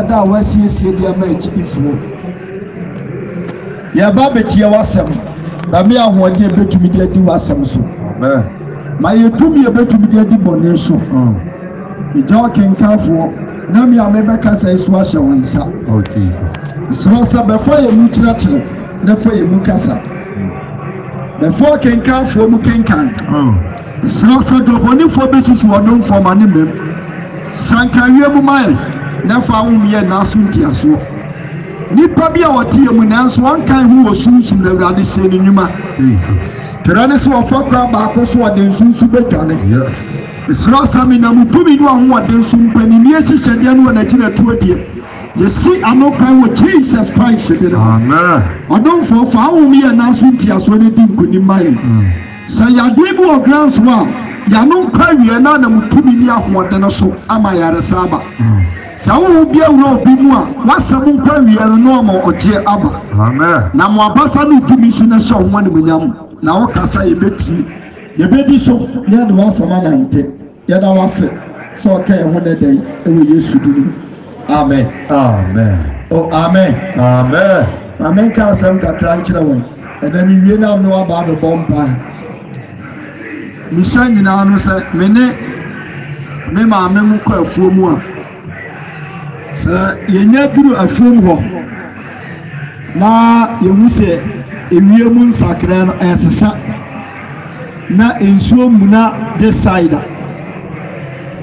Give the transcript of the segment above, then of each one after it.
da wasiesie dia ma echidifuo ya ba betie wasem ba me ahode betumi dia di wasem so amen ma yetumi betumi dia di bone so ijo kenkafo na me amebeka sai so ahye wonsa okay so sa be fo ye mu kirachire na fo ye mu kasa be fo kenkafo mu kenkan so sa do bone fo besusu odon fo ma ne mem sankawie mu mai na fa ahumye na asunti aso nipa bia wotie mu na nso wankan hu osunsum na awurade se ni nyuma terane so ofakwa ba ko so ode sunsu betwane yes isra sami na mutumi no ho ode sumpani ni ehihede no na kire tuodie yesi anokan wo Jesus Christ de amen odon fo fa ahumye na asunti aso ne di nkuni mai sa yade bu ogrants wa ya no kwawie na na mutumi ni ahode no so ama yare saba sawo bia wuro bi mu a wasam kwawie no ma oje aba amen na mo abasa no tumi so na sho ho ne munyam na wo kasa yebeti yebedi so ya de wasama na nte ya da wase so ka ho ne dai ewe Yesu dinu amen amen oh amen amen amen ka sam ka tranchira won edani wie na no aba be bompa mi shanyina no se mene me ma me mu kwa afuo mu a sa yenya duru afuom ho na yehu se ewie mu nsakra no esesa na ensuo muna de side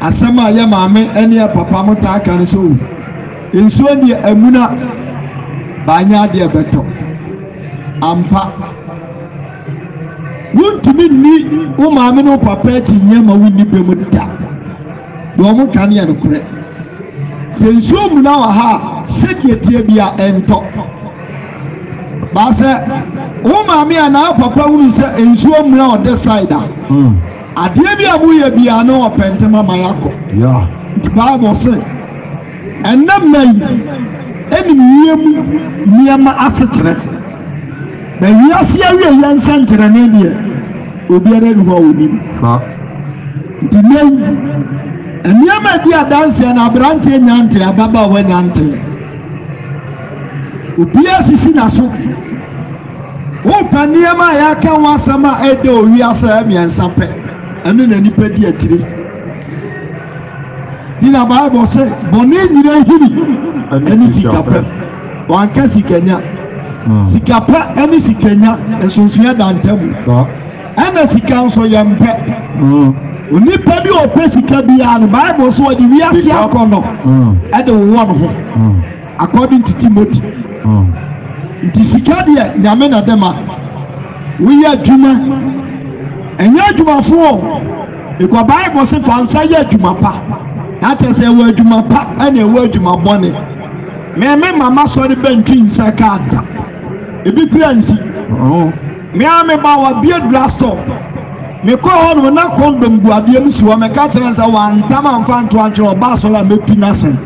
asama ya maame ene papa mota aka no so ensuo ni amuna banya de beto ampa wuntumi ni o maame no papa ti nyama wuni be mu da do mu kan ya no kure sensuo muna wa ha sedie tie bia ento ba se o maame ana papa wunu se ensuo muna o de side ade bia mu ye bia no opentema mayako ya the Bible say enam nay enimiem niama asekere na wiase awie yansa nkere ne die obiara ni ho woni fa dinai eniama di adanse na abrante nyante ababa wa nyante obia sisi na so o paniema ya kan wasama ede owi asa emiensa pe enu na nipa di atire dina Bible say boni nyire hiri eni sikape wanka sikanya sikape eni sikanya ensunsuya dantamu ena sikanso yempe onipa bi opesika bia no Bible so odi wiase akono e de wo no according to Timothy nti sika de nyame na dema we adwuma enya adwuma fo because Bible say fansa ye adwuma pa na tese we adwuma pa ena we adwuma bone me mama so de bantwi nsa ka ada ebi kura nsi me ame ba wa bia drastop me ko hono na condom gu abia mu siwa me ka kire nsa wa ntama mfa nto ancho ba so la mepi na sen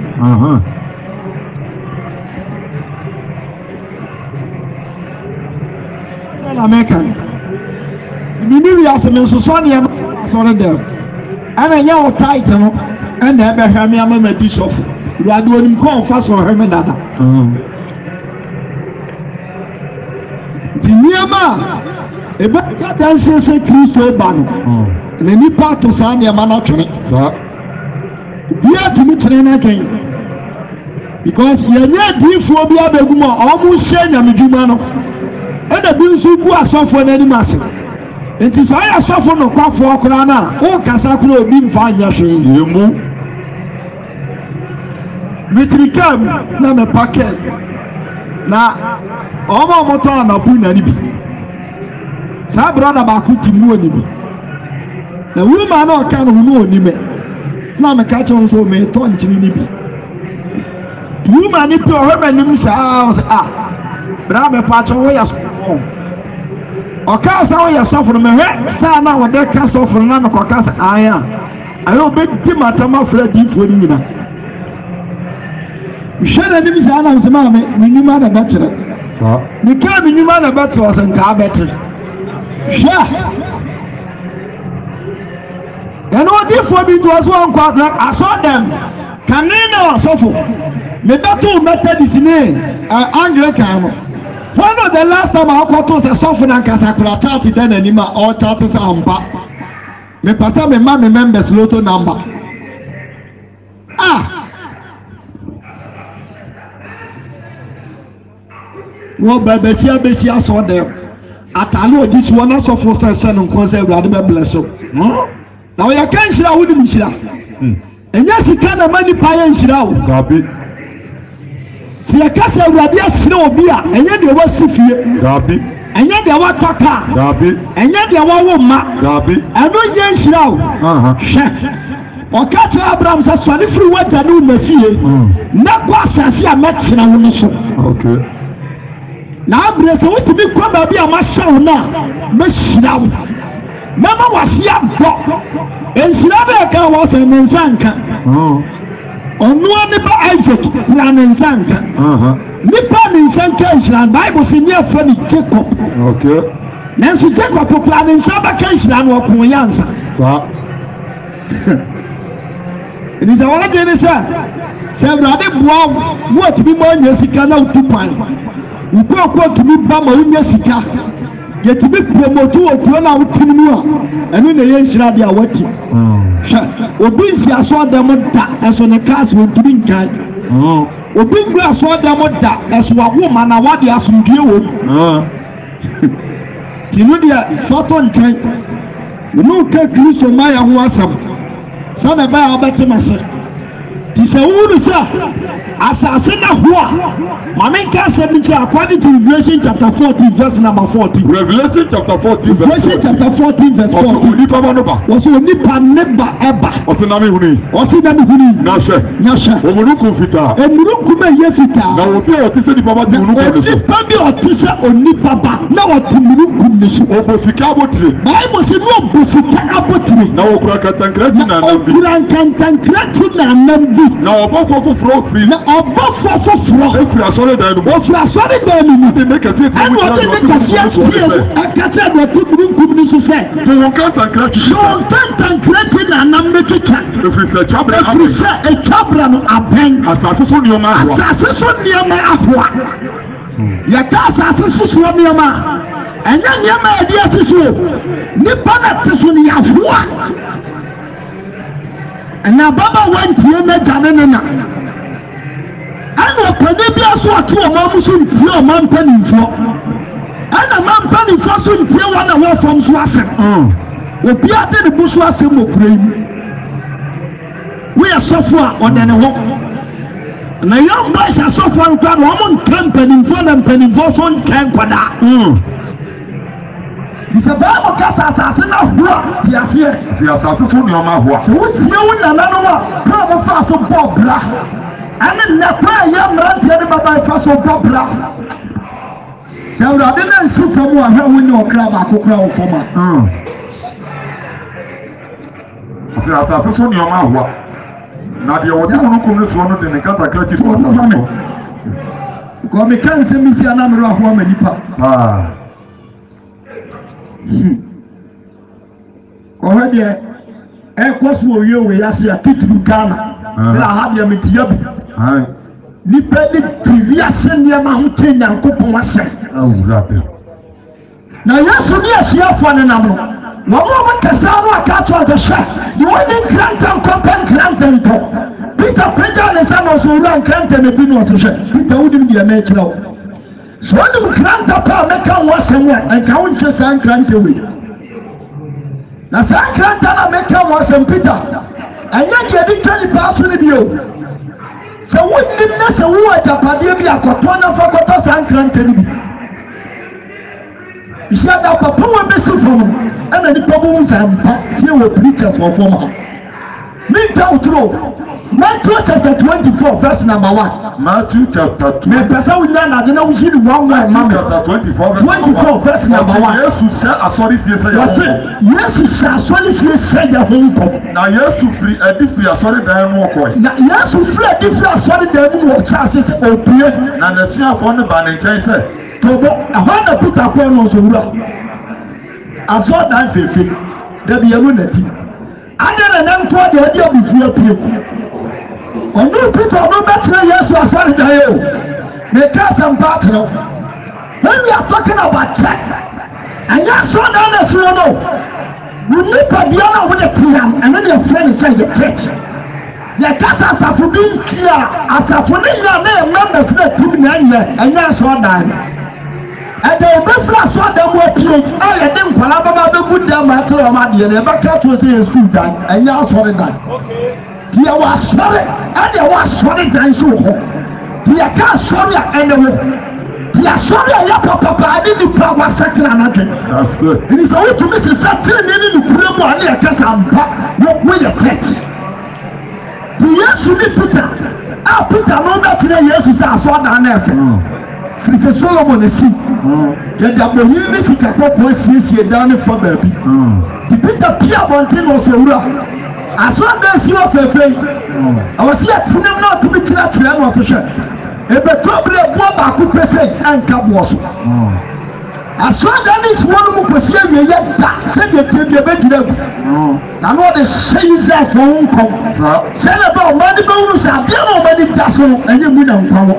na mekan ni wi aseme so so ne so re dem ana nya o tight no ana ebe hwa me ama bishop ruade onim ko fa so hwe me dada Diniama ebe danse se Kristo ba no na ni pato sa ne ma na twene bia tumi twene na twen because yenya difo bia begum o mu hye nyamedwuma no ena bi nso bu asofo na ni mase enti so ya asofo no kwafo okra na o kasa kro obi mfa anya hwe yemu mitrikam na me packet na omo moto na pu na ni bi sa brother ba ku ti mu oni bi na wuma na o kan hu oni me na me ka chon so me to nchini ni bi wuma ni pe o hwe nim sa bra me pa chon wo ya so o ka sa wo ya so for me hwe sa na wo de ka so for na me ko ka sa aya ayo be di matama fra di fo ni nyina shana ni bisa na msema me ni ma na bachelor ni ka mi nyuma na bachelor san ka bete sha eno di fo bi do so an kwa I saw them kanina osofo Me battle Methodist ni Anglican. When was the last time I got to say something and Kasakura chart then anima or chart is ampa? Me pasa me ma me members lotto number. What Besia saw them. At I know this one also for son and concert rather bless you. Now you can't share with me. And yes, you can't have money pie and shroud. See a castle where there's snow beer, and yet there was Sophia, and yet there was Taka, and yet there was Woman, and no young shroud. Or catch Abrams as 23 words and no fear. Not was as I met in a woman. Okay. Now, there's a way to be quite a marshal now. Miss Shroud. Mama was young, and Shroud was an Nzanka. On one neighbor Isaac, Nzanka. Nippon Nzanka is land Bible senior funny Jacob. Okay. Nancy Jacob who plan in Sabacation and walk Moyansa. It is a one again, sir. Several wow, what to be more Jessica now to pine. We go to be Bama Jessica. Get to be promoted or grown out Timua, and when the young Shadi are waiting. Obinsi aswa demoda eso ne cars won to be kind. Obingu aswa demoda eso wa woman na wade asundie wo. Tinu dia photo nten. No ka Kristo maya ho asam. Sada ba obetemase. Ti se wuru sa asase na ho a. Mamenka said according to Revelation chapter 14 verse number 40. Revelation chapter 14 verse 40. Revelation chapter 14 verse 40. Was only nipa eba. Osinami huni. Osinami huni. Nashe. Omuruku fita. Omuruku me ye fita. Na obi otise ni baba di muruku neso. Nipa bi otise oni baba na oti muruku neso. Obosika abotire. Bible say no obosika abotire. Na okura kantankrati na nambi. Okura kantankrati na nambi. Na obofo foforo kri. Na obofo foforo. Ekura sore da enu. Ofura sore da enu. They make a say. And what they make a say. Akati na tu muruku neso say. To kantankrati. So kantankrati na nambi kika. Efisa chabra. Efisa e chabra no aben. Asase so nioma ahwa. Asase so nioma ahwa. Ya ka asase so nioma. Enya nioma e dia siso. Nipa na teso ni ahwa. Na baba wantie na jane na. Ana pade bia so atu o mamuso ntie o mampanifo. Ana mampanifo so ntie wana wo fam so asem. Obi ade ne buso asem okure yi. We are software or than a walk. And the young boys are software and woman camping in front and penny for son camp. It's a Bible cast assassin of blood. Yes, yes. The assassin of my wife. Would you win another one? Come fast of Bob Black. And then the prayer young man tell him about fast of Bob Black. So I didn't see from one how we know crab I could crowd for my. The assassin of my wife. Na dia wodi muruku no so no de ne kata krati so no ko me kan se mi si anamro ahwa manipa ko hede e koso owie we yase atitru kana na ha dia metia bi ni pede tiri ase ne ma ho te nyankopon ase awurabe na yesu ni asiafo ne nam no Mama kasano akato azasha. You want in Cranton, Copan Cranton. Peter Peter and some of Suran Cranton and Bino Asha. Peter wouldn't be a natural. So when you Cranton Mecca was somewhere, I can't just San Cranton with. Now San Cranton Mecca was St. Peter. And yet you didn't tell the person of you. So what did Nessa Wu at Japadia Cotona for Cotta San Cranton? You said that Papa will be so from. And the problems and see what preachers for former. Make out through Matthew chapter 24, verse number 1. Matthew chapter 24. Verse number 1. Yes, sir, I saw if you say, yes, sir, sorry if you say your home. Now, yes, to free a different sorry, there more coin. Now, yes, to free a different sorry, there more chances of beer. Now, the fear of the banning chaser. I want to put a coin on the I saw that fefe there be a unity. And then an employee the idea of the fear people. ɔno Peter ɔno bɛtena Yesu asɔre dan yɛ o meka asɛm pa akyerɛ when we are talking about church ɛnyɛ asɔre dan na ɛsoro no wo nipa bia na wode tea ɛno ne yɛfrɛ ne sɛ yɛ church yɛkasa asafo bi nkia asafo ne nya na members na tim na ɛnyɛ ɛnyɛ asɔre dan ɛdɛ obɛfiri asɔre dan mu apue a yɛde nkwala bɛba bɛgu dan ma ɛkyerɛ ɔma adeɛ no yɛbɛka to sɛ yɛ sukuu dan ɛnyɛ asɔre dan deɛ wɔasɔre ɛdeɛ wɔasɔre dan so wɔ hɔ deɛ ka asɔre a ɛne wɔ deɛ asɔre a yɛ papapa ade nipa a wɔasɛkere anadwe ɛni sɛ wotumi sesa tiri ne nokura mu a ne yɛkasa mpa woyɛ text deɛ Yesu ne Peter a Peter no bɛtena Yesu sɛ asɔre dan na ɛfɛ firi sɛ Solomon asi yɛde abɔhene ne sika kɔkɔɔ asiesie dan ne fa baabi de Peter pia abɔnten na ɔsɛ owura asɔre dan si wɔ fɛfɛ yi awɔ sɛ yɛtenam na ɔtumi kyerɛkyerɛ na ɔsɛ hwɛ ebɛtɔ bere boɔ baako pɛ sɛ ɛnka boɔ so asɔre dan ne si wɔn mu kɔsi awie yɛ da sɛdeɛ tie bi ɛbɛgyina gu na no ɔde hyɛ Israelfoɔ ho nkɔm sɛ ne bɛ ɔma de bɛwuru sɛ adeɛ na ɔma de da so no ɛnyɛ mu na nkwa wɔ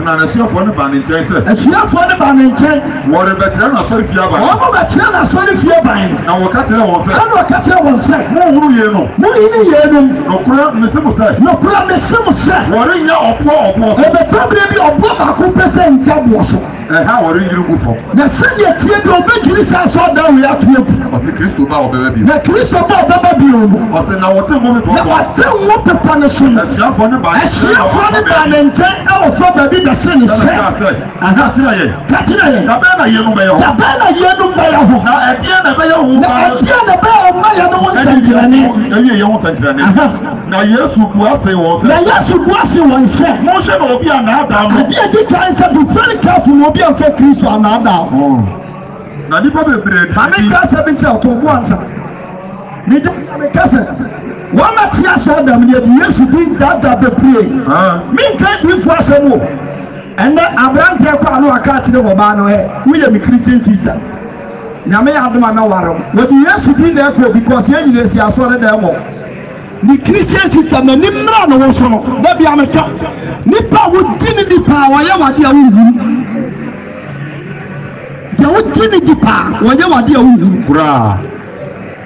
na asuafoɔ ne ba ne nkyɛn sɛ asuafoɔ ne ba ne nkyɛn wɔrebɛkyerɛ no asɔre fie aban wɔn bɛkyerɛ no asɔre fie aban na wɔka kyerɛ wɔn sɛ ɛna wɔka kyerɛ wɔn sɛ mohoro yie no moyi ne yie no nokora mese mo sɛ wɔrenyɛ ɔboɔ ɛbɛtɔ bere bi ɔboɔ baako pɛ sɛ nka boɔ so ɛha wɔrenyere gu fam na sɛdeɛ tie bi ɔbɛdwiri sɛ asɔre dan wei ato agu ɔse Kristo ba ɔbɛba bio na Kristo ba ɔbɛba bio no ɔse na wɔte mo na wɔte wo pepa no so no asuafoɔ ne ba ne ba ne nkyɛn ɛwɔ fɔ baabi bɛsɛ ne sɛ kakyerɛ yɛ dabɛn na yɛnom bɛyɛ hɔ na ɛdeɛ na ɛbɛyɛ ho ɔma yɛ no ho nsɛnkyerɛnne ɛwie yɛ ho nsɛnkyerɛnne na Yesu buase wɔn sɛ monhwɛ na obi a naadaa no adeɛ di kan sɛ be very careful na obi a mfɛ Kristo anaadaa na nipa bebree meka sɛ bi nkyɛ ɔtɔ ɔbo ansa meka sɛ wɔma te asɔ dam ne yɛde Yesu din daadaa bebree menka difo asɛm o ɛnɛ aberanteɛ kɔ a no aka akyerɛ ɔbaa no woyɛ me Christian sister nyame yɛ adom a mɛware wo wɔde Yesu din na ɛkɔ because yɛ nyina si asɔre dɛ mɔ ne Christian sister n'ani mmra no wo so no da bia meka nipa a wodi ne di paa wɔyɛ wade a wohuru deɛ wodi ne di paa wɔyɛ wade a wohuru koraa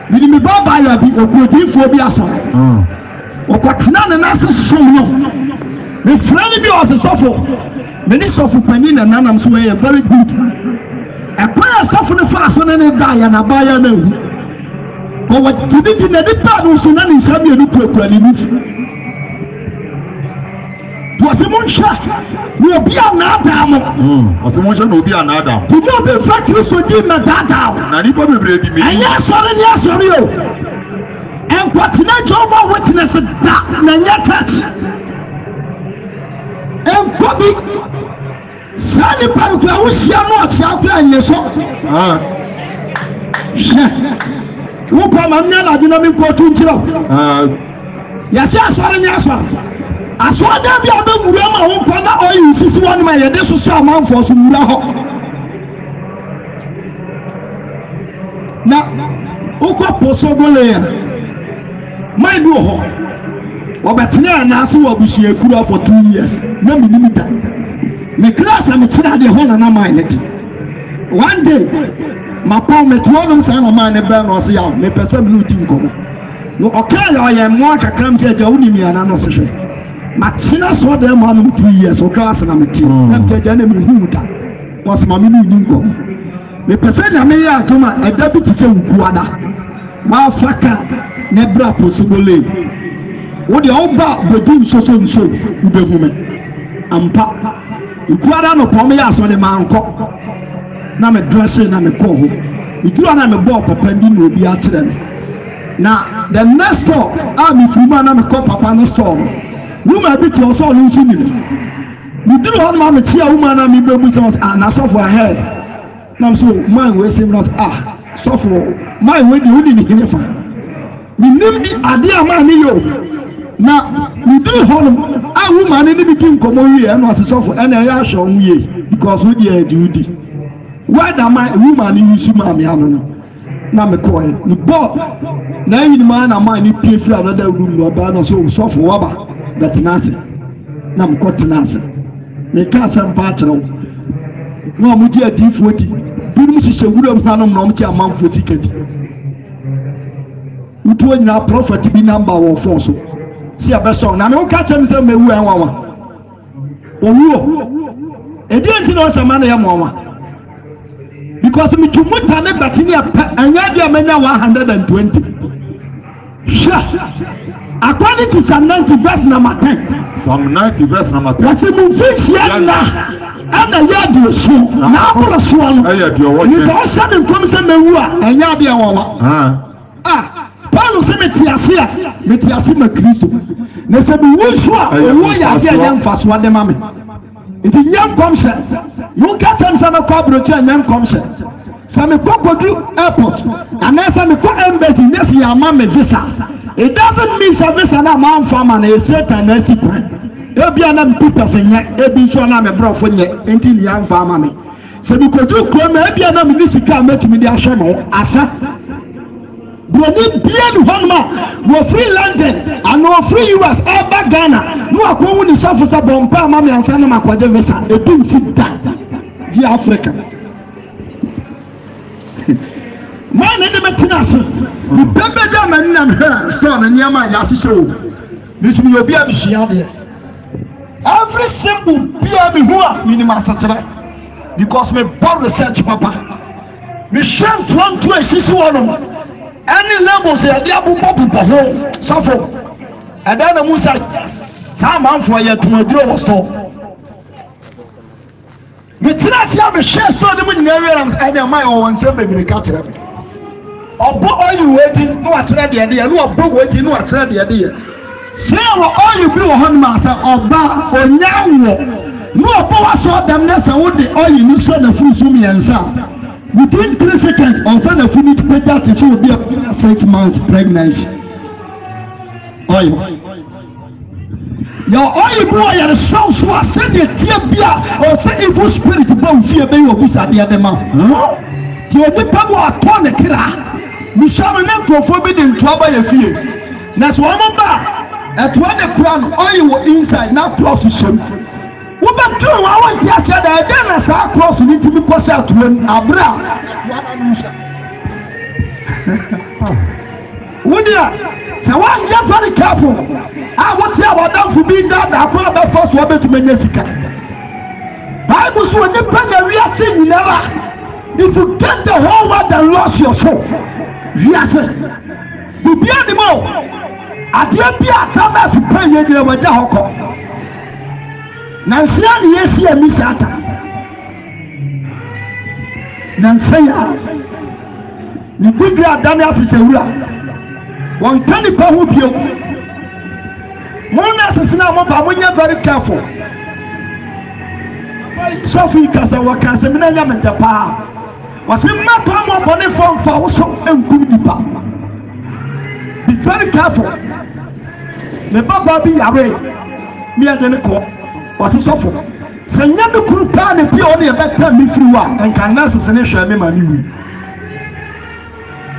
mede me baabaa yɛ bi ɔkuodiifoɔ bi asɔre ɔkɔtena ne nase som no mefrɛ no bi ɔse sɔfo mene sɔfo pani na nanam so wɔyɛ very good ɛkwan a sɔfo no faa so ne ne da yɛ nabaayɛ no ahu kɔwɔ tibi di na nipa no so na ne nsa mmienu kurakura ne nufu wɔse monhwɛ na obi a naadaa mo ɔse monhwɛ na obi a naadaa mo ti obi mfa Kristo di ma daadaa wo na nipa bebree di me ɛnyɛ asɔre ne asɔre o ɛnkwatena Jehovah Witness da na nyɛ church ɛnkɔ bi saa nipa no kora wohyia no ɔkyea kora nyɛ so hwɛ wopɛ ma mnyɛ nagye na menkɔto nkyerɛ yɛsɛ asɔre ne asɔre asɔre da bi a bɛwura ma wo nkɔ na ɔyɛ sisi wɔ no ma yɛde so so amanfoɔ so wura hɔ na wokɔ posogole a man bi wɔ hɔ wɔbɛtene anaase wɔ abusuakura for 2 years na menim da mekra sɛ mekyerɛ adeɛ hɔ nana man ne te one day mapɔw metoɔ nom saa na man ne bɛɛ na ɔse yaw mepɛ sɛ mene wodi nkɔmmɔ no ɔkaa yɛ ɔyɛ mmoa kakra m sɛ agya wonim yana no ɔse hwɛ matena sɔ dɛ ma nom 2 years ɔkra ase na mete nam sɛ agya na mehu da ɔse ma mene wodi nkɔmmɔ mepɛ sɛ nyame yɛ atom a ɛda bi te sɛ wokuada waafa ka ne bra posogole wode ɔba bodi nsoso wobɛhu me ampa ekuada no pɔm yɛ asɔre ma nkɔ na me dresse na me kɔ ho edura na me bɔ papa ndi na obi akyerɛ me na the next store a me fuma na me kɔ papa no store woman bi to so no nso nim me duru hɔ na me tia woman na me bebu sɛ na sɔfo ahead na so man we say na sɔfo man we di woni ni hene fa me nim di ade a man ni yo na me duru hɔ no a woman ni bi di nkomo wie na ɔse sɔfo ɛna ɛyɛ ahwɛ ɔmo yie because we di adi whether my woman ni yusu ma me ano no na me ko ni bo na yin ma na ma ni pie fi another room no ba no so for waba that nase na me ko tenase me ka sam pa kyerɛw no mo ji adifo di bi mu hyehyɛ wura mu hanom na mo ti amanfo sikadi utu nyina prophet bi number wo phone so si abeso na me wo ka kyerɛ me sɛ mewu enwawa owuo edi enti na osama na ya mwawa because me tumuta ne batini anya dia menya 120 sha according to Psalm 90 verse number 10 Psalm 90 verse number 10 wasi mu fix ya na ana ya di osu na abura so no ni so sha de nkom se mewu a anya dia wawa Paulo se metiase ma Kristo na se bi wo so a wo ya dia nya mfaso ade ma me nti nyam komse you catch him some kwabrochi nyam komse some kokodu airport and then some embassy nesi ya ma me visa. It doesn't mean some visa na ma farmer na straight and nesi kwan ebia na people se nya ebi so na me brofo nye nti ni am farmer me se bi kodu kro ma ebia na me ni sika matumi di ahwe no asa Broni bien honma wo free London and wo free US eba Ghana no akwo ni sofo sa bompa ma me ansa na makwaje visa e bin sita di Africa man ne me tinase bi bebe da man na me so na niam ya sise o nisimi obi abihia de every simple bia me ho a minima satere because me bor research papa me shan 22 sisi wono any levels ya dia bubo ho suffer and then Musa some man for ya to madro was to me tinasi am share so dem nyina we am say dem my o nsem be me ka kire me obo oyi waiting no akire de de no obo waiting no akire de de say wo oyi bi wo hon ma say oba onyawo no obo wa so dem na say wo de oyi ni so na furu sum yensa within 3 seconds on send a finite better to show be a 6 months pregnancy. Oil. Your oil boy and the soul so send your tear beer or say evil spirit about fear be your busa the other man. The only people are torn the killer. We shall not go forbidden trouble your fear. That's one more at one the crown oil inside now close to shame. Woman do I want to say that then as I cross need to be cross out when Abra. Would you? So one you very careful. I want to about them for being that I brought the first woman to Mexico. Bible so the prayer we are saying never. If you get the whole world and lost your soul, we are saying you be animal. At the end of the time, you pray you never die. Nansia ni yesi ya misata Nansia ni kudri adami asisewura wankani pa hu bio mona asisina mo ba munya very careful Sophie kasa wakase mina nya mentapa wase mapa mo bone fon fa wo so enkum dipa be very careful me baba bi yare mi adene ko wasi sofo senya de kuru pa ne bi o de beta mi firi wa enka na sesene hwa me ma mi wi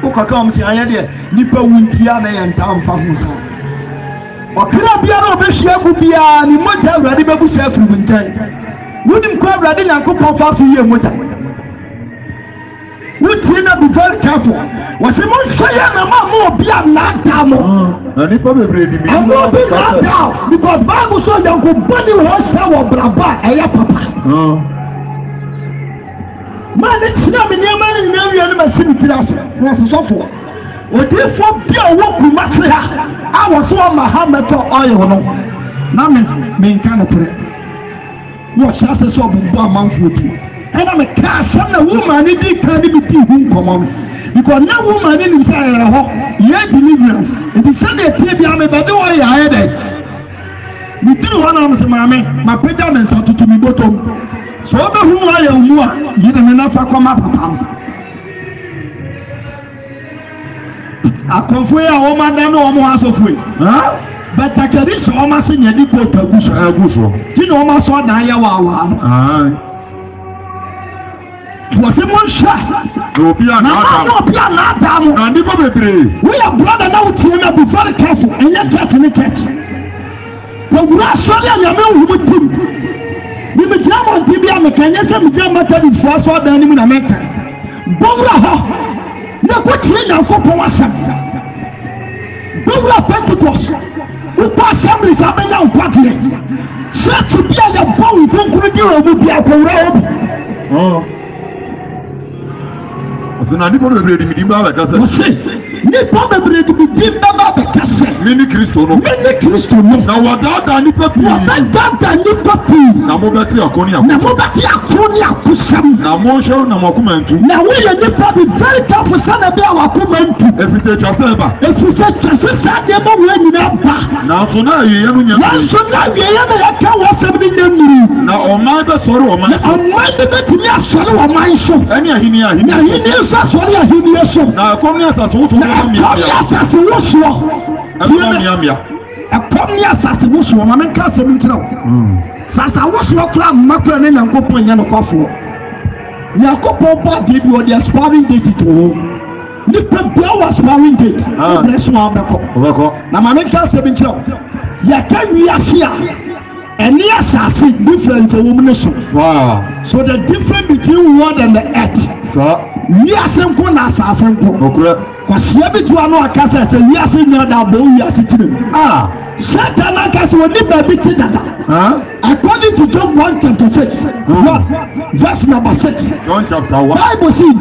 o kaka om si anya de nipa wuntia na ye ntamfa hu sa o kira bia na obehia gu bia ni mota awrade bebu sa afiri buntan wudim ko awrade nyankopon fa so ye mota wuti na be very careful wasi mo hwaya na ma mo bia na tamo na nipa bebre di mi because Bible so dem go body ho sa wo braba eya papa man it na me nyama ni me wi ani ma simitira so na so fo odifo bia wo kumase ha a wo so Muhammad oil no na me nka no pre wo sha se so bu amanfo bi and I'm a cash and a woman did can't be tea come because now woman in inside yet deliverance. It is Sunday TBM, but do I had it. We do one of mammy, my pajamas are to me bottom. So who I am more, you don't enough for come up. I confer a woman than no more as of way. But I can reach almost in your deco to Guso. You know, almost saw Naya. was a monster. No, be an Adam. And the baby. We are brother now to be very careful and yet touch in the church. But we are sorry, I know who would do. We be German TV, I'm a Kenyan, some German is for us all the enemy in America. Bora, no good train and couple myself. Bora Pentecost. We pass assemblies are made out party. Church to be a bow, don't do be a road. Oh. So now the people ready to be back. I say. Ni probably to be deep baba because many Christians. Now what that ni papi. That ni papi. Na mo beti akoni. Na mo beti akoni akusam. Na mo show na mo kumentu. Na we ni papi very careful sana be our kumentu. If you say if you say just say dem mo we ni na ba. Na so na ye no nya. Na so na we ye na ya ka wasem ni nyamiri. Na o ma be soro o ma. Na o ma be beti mi asore o ma so. Ani ahini. Na ahini so asore ahini so. Na komi asaso so. Assassin was a community assassin was one man cast him into Sasa was not cram macron and Yanko and Yanoko. Yanko did what their sparring date to Nippon was sparring date. Bless one backup. Now, my man cast him into Yakan we are here. And the assassin difference a woman. Wow. So the difference between word and the earth. So we are simple assassin. Kwasi ebitu anu akasa se wi ase nya da bo wi ase tire Satan akasa woni ba bi ti dada according to Job 1:26 verse number 6 John chapter 1 Bible say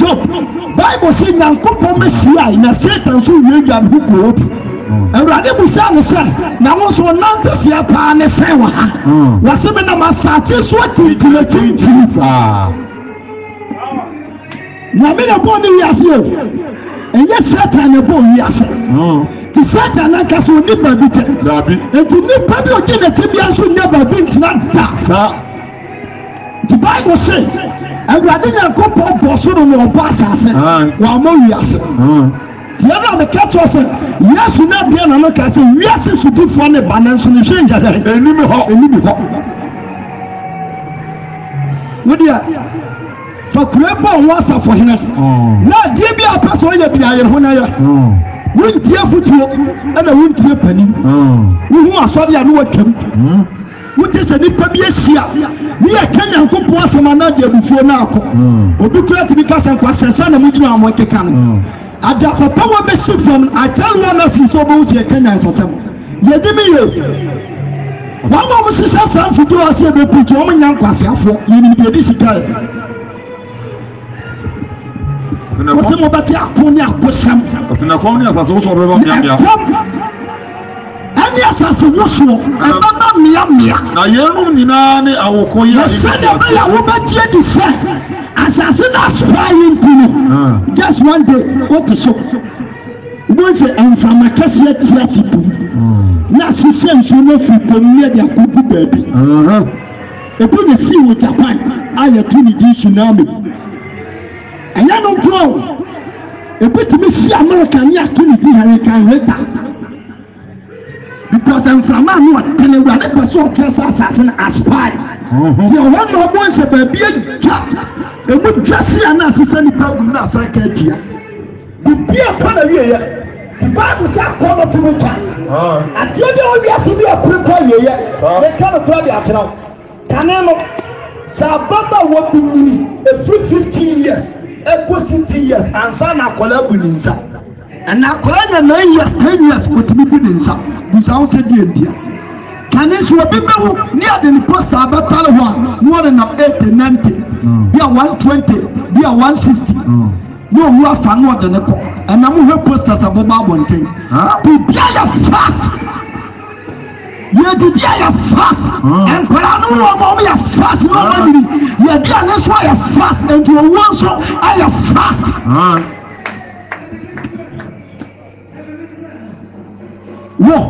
Bible say Nyankopon mesia na Satan so wi nya hu ko obi Ewurade busa no se na wo so nante sia pa ne se wa ha wase me na masate so tintire na me na bo ni wi ase o and yes, Satan a boy, yes. The Satan like us will never be taken. And to me, Pablo did a Tibias will never be that. The Bible says, and we didn't go for Sodom or Bassa, while more yes. The other the catch was, yes, you not be an look as yes, it's to do for the balance on the change. What do you? For Crebo was for him. Now, dear be a person, you be a honor. Wouldn't dear foot and I wouldn't dear penny. Who are sorry and what came. What is a nipper be a seer? We are Kenyan who was a man before now. Or do clear to be cast and questions and we do not want to come. At the power message from I tell one of his almost a Kenyan assembly. Ye give me you. One moment she says something to us here, but put your young Quasia you need to be this. What's the matter? Akoni akosam. Afina akoni asaso so reba mia. Ani asaso woso. Ebaba mia. Na yenu nyina ne awokoye. Na send be ya wo ba tie di se. Asase na spying kunu. Just one day what is so. We say enfama kase tiasipu. Na sise nso no fi pomie dia kubu baby. Ebu ne si wo Japan. Aye tu ni di tsunami. And I don't grow. A bit to see America near Kennedy Hurricane later. Because I'm from Manu and a rather person assassin as spy. The one more boys a baby and would just see an assassin problem not psychiatry. The beer part of here. The Bible said, call up to the time. I tell you, we are to be a prepare here. They can't apply the arsenal. Can I know? Sababa will be a free 15 years. 60 years and son are collaborating. And now, 9 years, 10 years with me doing some. This house said, can this will be near the post about more than 80, 90, we are 120, we are 160. No, who are far more than a call. And I'm going to post us about one thing. Prepare fast. You did fast. And Koranu are fast. You did that's why you're fast. And you want so I am fast. Whoa.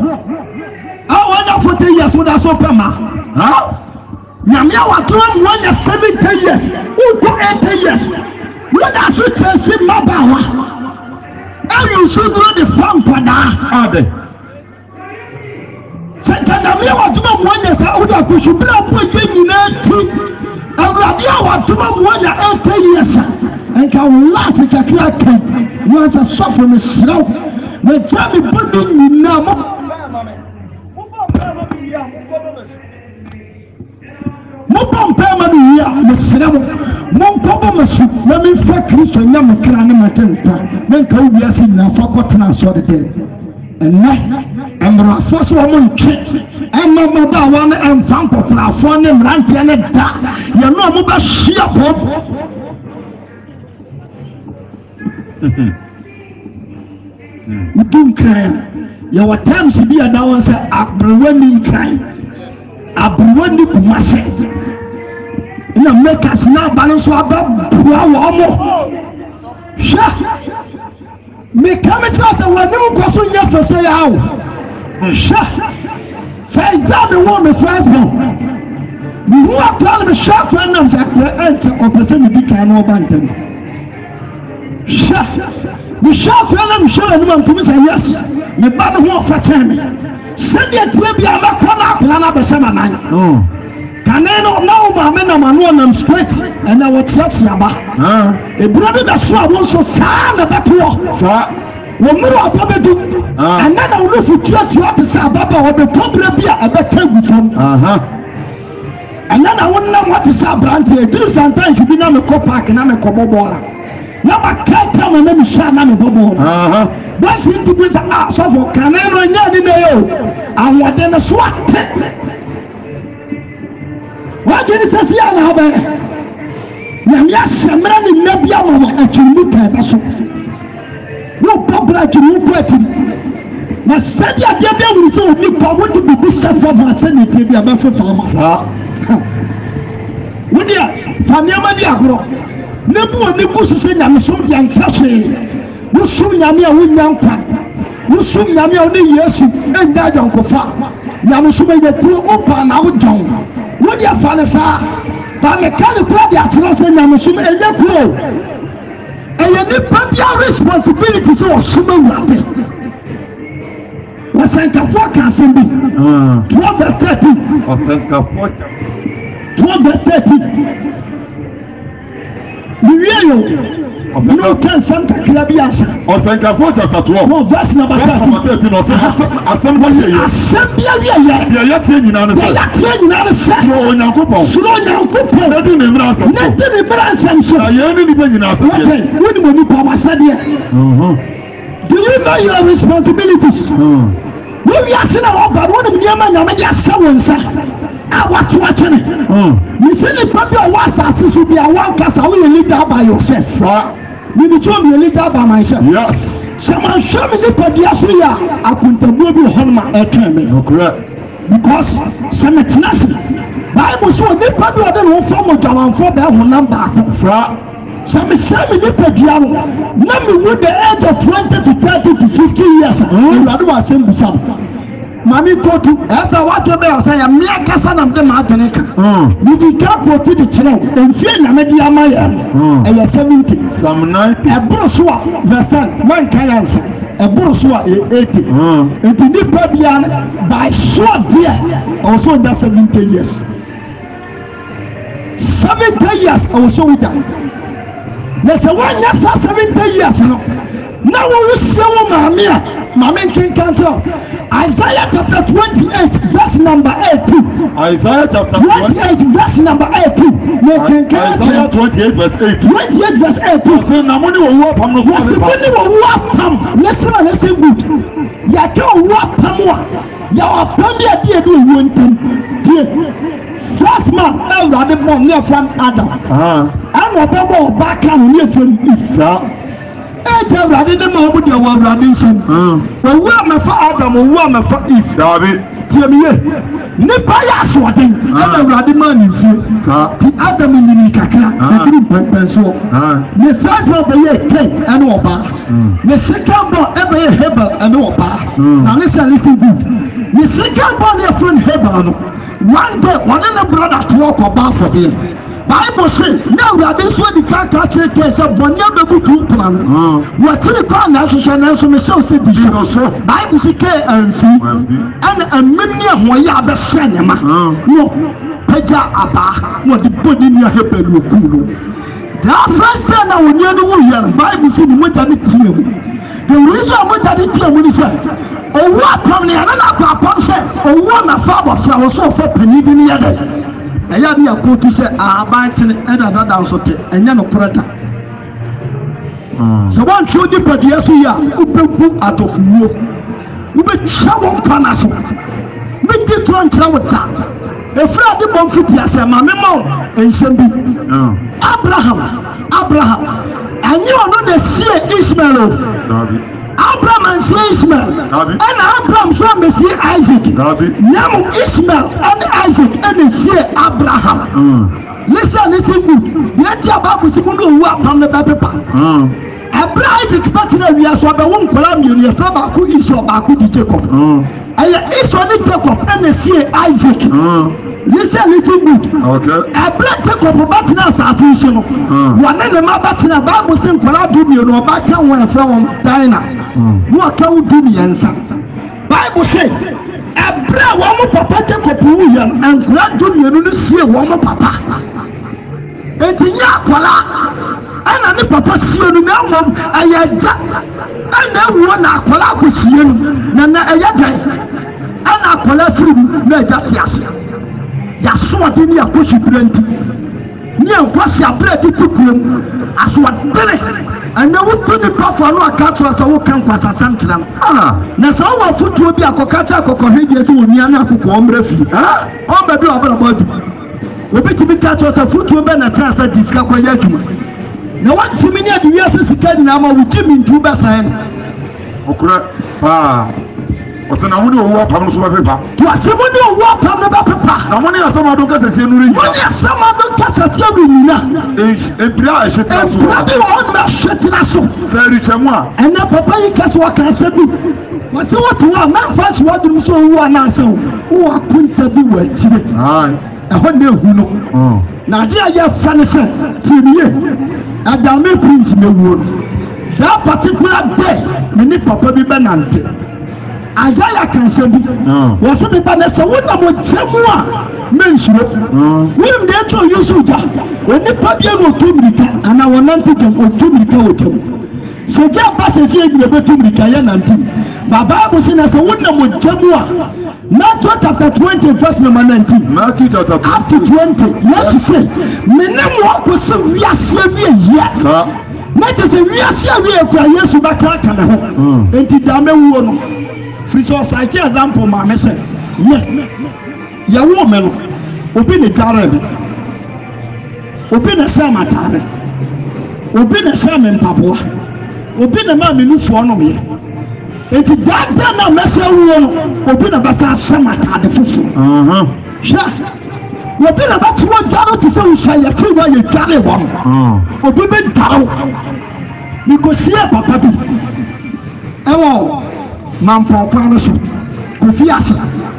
I wonder for 10 years with us open. Yamia was doing 1 year 70 years. Who go 80 years? What does you say, Mabawa? And you should do the farm for that. Sentana me wa tuma mwanya sa oda kusubira mpo je nyina ti awurade a watoma mu anya 80 years and can last kakra kan once a suffer me sraw me jami bodi nyina mo pampa ma biya me sraw mo kobo masu na me fa Kristo nya me kra ne matempa na nka ubia se nyina fa kotena so de enna amra foso mo ntwe amma baba wan amfam populafo ne mrantie ne da ye no mo ba hia pop udun kran ye wa times bi ada won say abrewani kran abrewani kumase na makers na balance wa ba bua wo mo sha me kamitra say wani ko so nya fese ya wo sha first time me want me first born me who are plan me sharp when I'm say enter opposite me dikan no bantam sha me sharp when I'm sure no man come say yes me ba no ho fata me said yet we be amakona plan be sama nan kaneno now ma me na manu nam straight and I was church yaba e brother da so a won so sa na beto sa womuru ababedu anana wo fu church what say ababa wo be kobra bia abeka gufom anana wo nam what say brand e do sometimes bi na me ko park na me ko bobola na ba kata mo na me sha na me bobola but it be say so for kaneno nya ni na yo awode na so ate wa geni sesi ana ha ba nyam ya semra ni nabia mama atunu ta ba so no problem to you party na study ade be wuri so obi pa wo de bibi safa ma sanity bi abafa fama wodi a famiama di agro ne bu oni bu so nyame so di ankache wo so nyame a wo nyankwa wo so nyame a wo ne Yesu enda jonkofa nyame so be kuro opa na wo jon wodi a fa ne sa ba me kan kura di atro so nyame so enya kuro eye ni pabia responsibility so osuma wurade wasankafo kan sembi 12 verse 13 wasankafo 12 verse 13 liyo no kan sam kakra bi asa wasankafo chapter 12 verse number 13 no asem bia ya tie nyina ne se so onyankopon na di ne mra asem so ya ni be nyina asem woni mo ni pa masade do you know your responsibilities we are seen our bad one of nyama nyama dia sawonsa awatu akene you see the people was assist be one case how you lead by yourself you be to be leader by myself yes someone show me the pediatry ya akuntabu bi honma ekeme correct because semetinasi bible so the people that no form of jawan for be honam back fra some the pediano na me with the age of 20 to 30 to 50 years you are do same some mami kotu esa wato be o say ya me akasa na de ma adene ka we be cap to the channel enfie na me di amaya e ya 70 some 90 e broso verse 10 man kan answer e broso 80 it di pedian by short there also that 70 years 70 years also with that na se wanya sa 70 years no na wo sie wo mama kin cancel Isaiah chapter 28 verse number 18 Isaiah chapter 28 verse number 18 no kin cancel Isaiah 28 verse 18 28 verse 18 say na money wo pam no listen good ya ke wo pam wa ya wa pam ya die do wo ntam die first man everybody born near from Adam and whatever back and near from Israel everybody the man with the word radisson when we am for Adam we am for Eve David tell me nipa ya so den everybody man in fear the Adam ni kakra the group penso the first one be Cain and oba the second one be Abel and oba now listen good the second one your friend Abel one day one of the brother to walk about for there Bible say now we are this one the car catcher case of one year to plan. What in the car national so me so say Bible say and a million one ya be send ma no peja aba what the body near help you cool. That first time I will near the woman Bible say the maternity. The reason maternity is oh what from the another pump say oh what my father flower so for penny the other. I have a quote to say, biting and another so and then a correct. So one should be put yes, we are out of war. We make shower panaso. Make the trunk travel down. A Friday bonfit as a mamma and Shambi. Abraham. And you are not the seer Ishmael. Abraham and say Ishmael, and Abraham saw me see Isaac. Now Ishmael and Isaac and they see Abraham. Listen good. Yet your Bible is going to from the paper. Abraham Isaac, but we are so about one column. You have a good issue about good Jacob. And it's only Jacob and they see Isaac. Listen good. Okay. Abraham Jacob, but now salvation. One of them about the Bible saying, "Kola do me no back and when from China." No account do me answer. Bible says, Abraham one papa Jacob young and Kola do me no see one papa. And ya Kola, and any papa see you now. I had and then one Kola could see you. Nana Ayaga, and I Kola free me that yes. Yaswa dini akoshi plenty. Ni ankwasi abere tikukum aswa dele. Ana wuto ni pafa no akatwa sa wo kan kwasa santra. Na sa wo futu obi akokacha akokohedie se woni ana akoko omra fi. O be do abara bodu. Obi tibi katwa sa futu obi na transa diska kwaya adwuma. Na wantimi ni ade wiase sika nyina ma wugimi ntu ba san. Okura What's na wudi owo pam so ba pepa. To asebodi owo pam na ba pepa. Na money asama do kasa se nuri. Money asama do kasa se nyina. Ebira eheta so. Na be on ma shetina so. Se ri chemu a. Ena papa yi kasa wa kasa bi. Wase what wa man fast what dum so owo ananse o. O akunta bi wa tire. Eho na ehu no. Na dia ya fa ne se tiriye. Adame prince mewu no. That particular day, me papa bi benante. Isaiah can say, was it by the Sawuna Mochemua? Mention, William the actual Yusuja, when the Papian or Tumrika, and our Nantican or Tumrika with him. So Jabas is saying the Tumrika Yanantin. Baba was in a Sawuna Mochemua, Matthew chapter 20, verse number 19. Matthew chapter up to 20. Yes, you say, Menam walk with some Yasavi yet. Not as a Yasavi, yes, you back and home. And the Dame won. Fiso site example ma me say ye wo me no obi ne dware bi obi na sha matare obi na sha me mpaboa obi na ma me nufuo no me enti dada na me say wo no obi na ba sa sha matade fufu sha obi na ba tuwo dware ti say wo sha ye ti wa ye dware wo obi be daro mi ko sie papa bi ewo Mampo kwano so kofi asa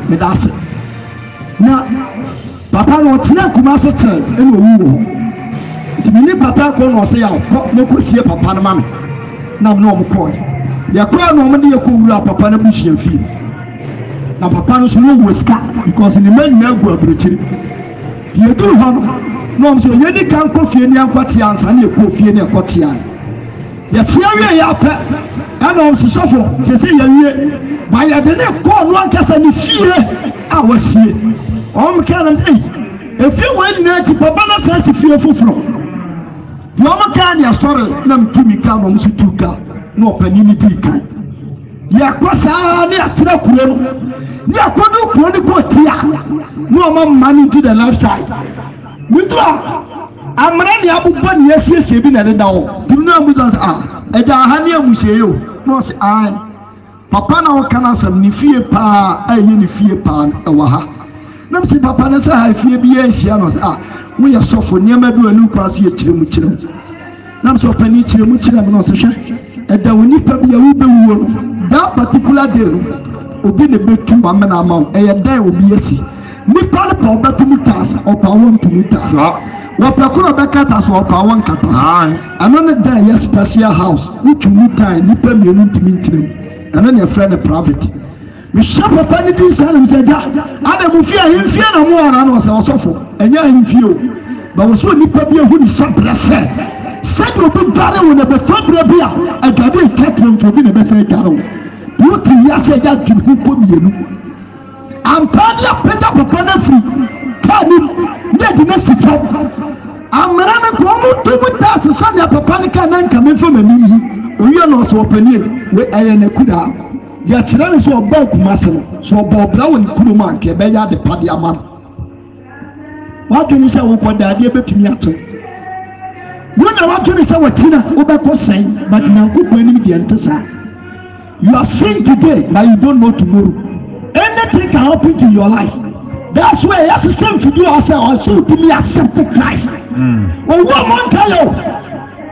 me da ase na papa no tina kuma se chen ene owu nti me ni papa ko no se ya ko me ko sie papa no mame na me no mo ko ya ko no mo de ko wura papa na buhia fi na papa no so no weska because ni man na gu abrochiri ti eduru ho no mo so ye ni kan kofi ni akwati ansa na e kofi ni akwati an ya tia wi ya pa ana osisofo se se yawie ba ya de ne ko no ankasa ni fie a wasie o mo kana say efi wan na ti papa na sa si fie foforo yo mo kan ya sore na mtumi ka no msu tuka no panini ti kan ya kwasa ni atra kuro no ni akodo kuro ni ko tia no ma man to the left side mitra amra ni abubba ni asiesie bi na de dawo dunu amudan eja ahani amuseyo no se ai papa na o kana sam ni fie pa ayi ni fie pa ewa ha nam se papa na sa ha fie bi ahia no se we ya sofo niam bi anu kwase ye kiremu nam so pani kiremu no se hwe eda woni pa bi ya wo bewuo no that particular day obi ne betu amena amount eye dan obi asi nipa ne pa obetumu tas opa won tumu tas wo pekuro bekata so opa won kata ano ne dan yes special house wutumu tan nipa mienu ntimi ntirem ano ne friend private we shop papa ni din salam seja adam fia himfia na mo ara no se osofo enya himfio ba wo so nipa bi ehu ni sabrese said obi dare wo ne betobra bia agade kekrem fo bi ne be say dare wo beauty yase ya dwuhu ko mienu ampania peta papa na free kani ne di na sifo amara na ko mu tumu tas sanya papa ne kan nka me fo mani owi no so opanie we aye na kuda ya kire ne so oba kumase no so oba obra won kuruma nke be ya de pade ama wa dwuni se wo koda ade betumi ato wona wa dwuni se watina wo be ko sai but na ko bani de ntesa. You are saying today, but you don't know tomorrow. Anything can happen to your life. That's why yes, the same for you also to me accept Christ. When one tell you,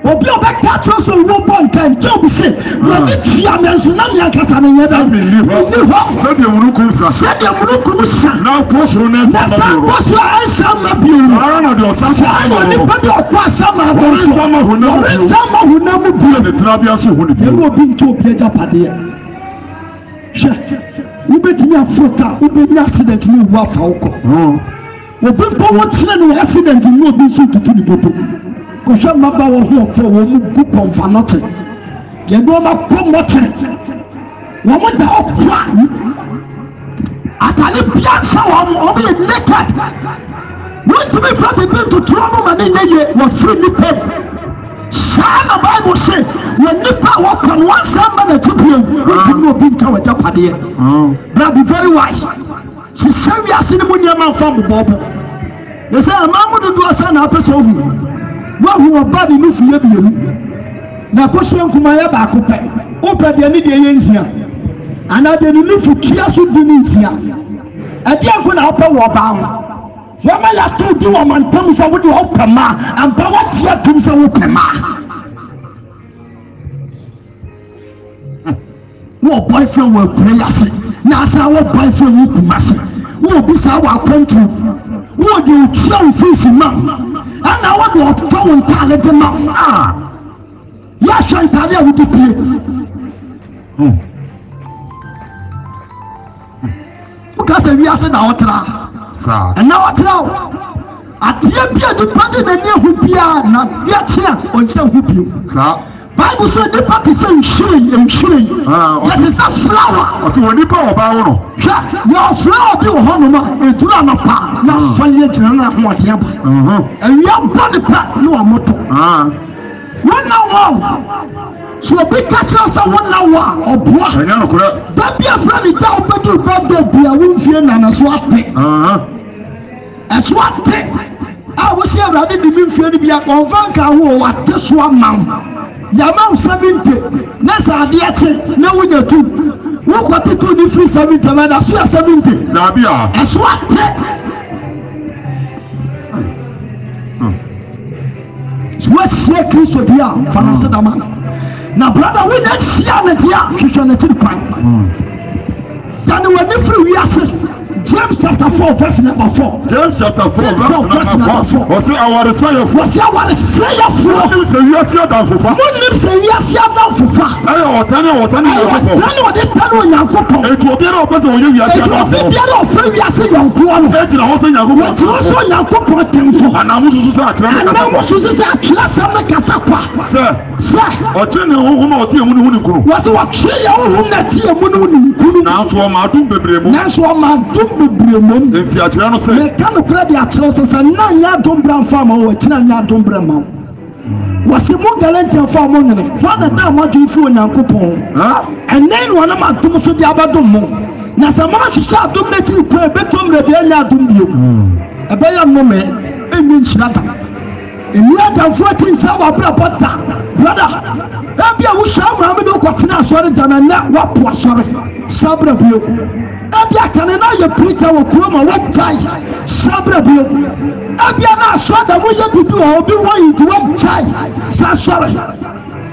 or be a back catch also one time, Job said, when the Chiaman Tsunami Casami, you said the Murukusa, said the Murukusa, now post your name, what's your answer? I don't know, someone who never be the Trabias who will be to Pieta Padia. We bet me a fruta, we be accident, no waffle. We been forward accident and no be suited to the people. Because I'm about to for one good one for nothing. You know my promotion. One with the upward. I can't be answered only naked. Not to be from the people to trouble and they were freely paid. Son of Bible say, when Nipa walk on one side of the two, we can no be to a Japadia. Now be very wise. She said, we are seeing the money from the Bob. They say, a man would do a son of a what who are bad enough for you? Now, question Kumaya Bakupe, open the Nidia, and I didn't look for Chias with Tunisia. I didn't go out power bound. What may I do a man comes out with the open ma and power Tia comes out open ma? What boyfriend will pray us? Now, our boyfriend will come us. Who be our country? Who do you show face in man? And I want to go and tell it to mom. Yes, I tell you what to play. Because we are saying our and now it's now. At the end of the party, the near who be not yet here on some who you. Bible said the party saying shilling and shilling. That is a flower. Okay, when you go about your flower, you honor a drama part, not funny and whatever. And we are body part, no motto. One hour. So a big catcher, 1 hour or what? Don't be afraid down, but you got be a wound fear and a swat thing. A swat thing. I was here ready to be feared to be a convanka who what this one man. Yamam 70. Next idea, no one you do. What got to do free 70? That's 70. Nabia. A swat. What's your Christ with you? Fanasa Daman. Now, brother, we don't see on the dear Christianity. Then when you free, we are James chapter 4, verse number 4. James chapter 4, verse number 4. What's our fire? What's our fire? What's the year down for? What lives a year down for? I know what I know. It will be open to you. It will be open. We are saying, young one. It's also young couple. And I was to say, class of the Casapa. Sir, or General Hunu. What's what she own that here? Now, so I'm out to be now, so I'm out to if you are trying to say, can credit at Chelsea and now don't brown farmer or Tina don't brown. Was the more gallant for money? What the damn what you fool and coupon? And then one of my two so the Abadomo. Now, some man should start doing it to a bedroom, the Bella Dumbu. A Bella moment, and then Slata. In yet 14 hours, brother. Abia wo shama me do kwatena asore dana na wapo asore sabra bio abia kane na ye preacher wo kroma wachai sabra bio abia na asore da wo ye bibi o obi wo yi wo chai sa asore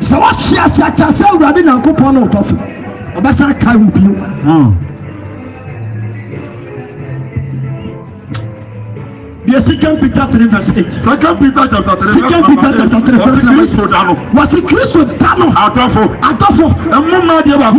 sa wa hia sia ka sa urade nyankopon na otofo obasa kai wo bio Yes, 2 Peter 3 verse 8. 2 Peter chapter 3 verse 8. Was it Christo Dano? Atofo. Mama dia ba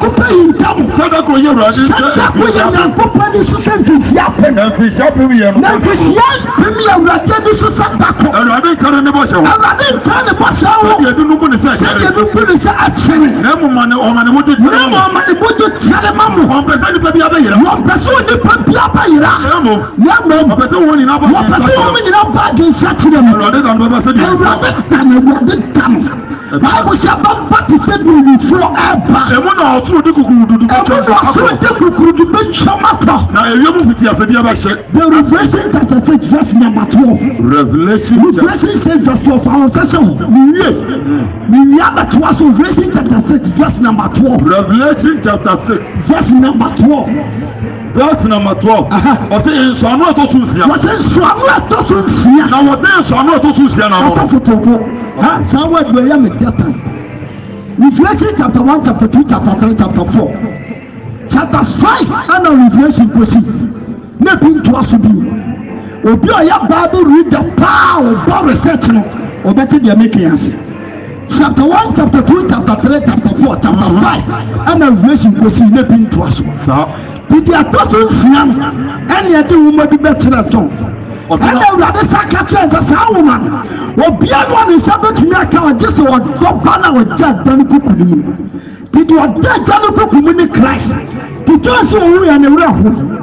ko pay intam. Sada ko ye brade. Sada ko ye na ko pay so senfisia pe. Senfisia pe ye no. Senfisia pe mi awrade di so sada ko. Awrade kare ne bo se wo. Awrade kare ne bo se wo. Ye du no ko ne se. Ye du ko ne se achene. Na mo ma ne o ma ne mo do chale. Na mo ma ne mo do chale mamu. On pesa ni pe bi abayira. On pesa ni pe bi abayira. Na mo. Pesa woni na ba. Pesa woni na ba ge satire mo. Awrade dan do ba se di. Awrade tan. Bible says about to say we flow ever. Emo na osuru de kukuru dudu. Emo na osuru de kukuru dudu ben chamapa. Na ewe mu fiti afedi aba she. The Revelation chapter 6 verse number 12. Revelation 6 verse 12. Our session. We have that was Revelation chapter 6 verse number 12. Revelation chapter 6 verse number 12. Verse number 12. Ose nsanu atosunsia. Ose nsanu atosunsia. Na wode nsanu atosunsia na no. Ose fotoko. Ha, somewhere where you that time. Revelation chapter 1, chapter 2, chapter 3, chapter 4. Chapter 5 and Revelation kosi. Na bin to asubi. Obi oya Bible read the power of God research no. Obete dia make yansi. Chapter 1, chapter 2, chapter 3, chapter 4, chapter 5 and Revelation kosi na bin to asu. Did you atosun siam? Any ade woman be better ton. And then we are the secretary as a woman. Obiano is able to make our just or Gobana or Jad Danuku. Did you are dead Danuku Christ? Did you also we are in a row?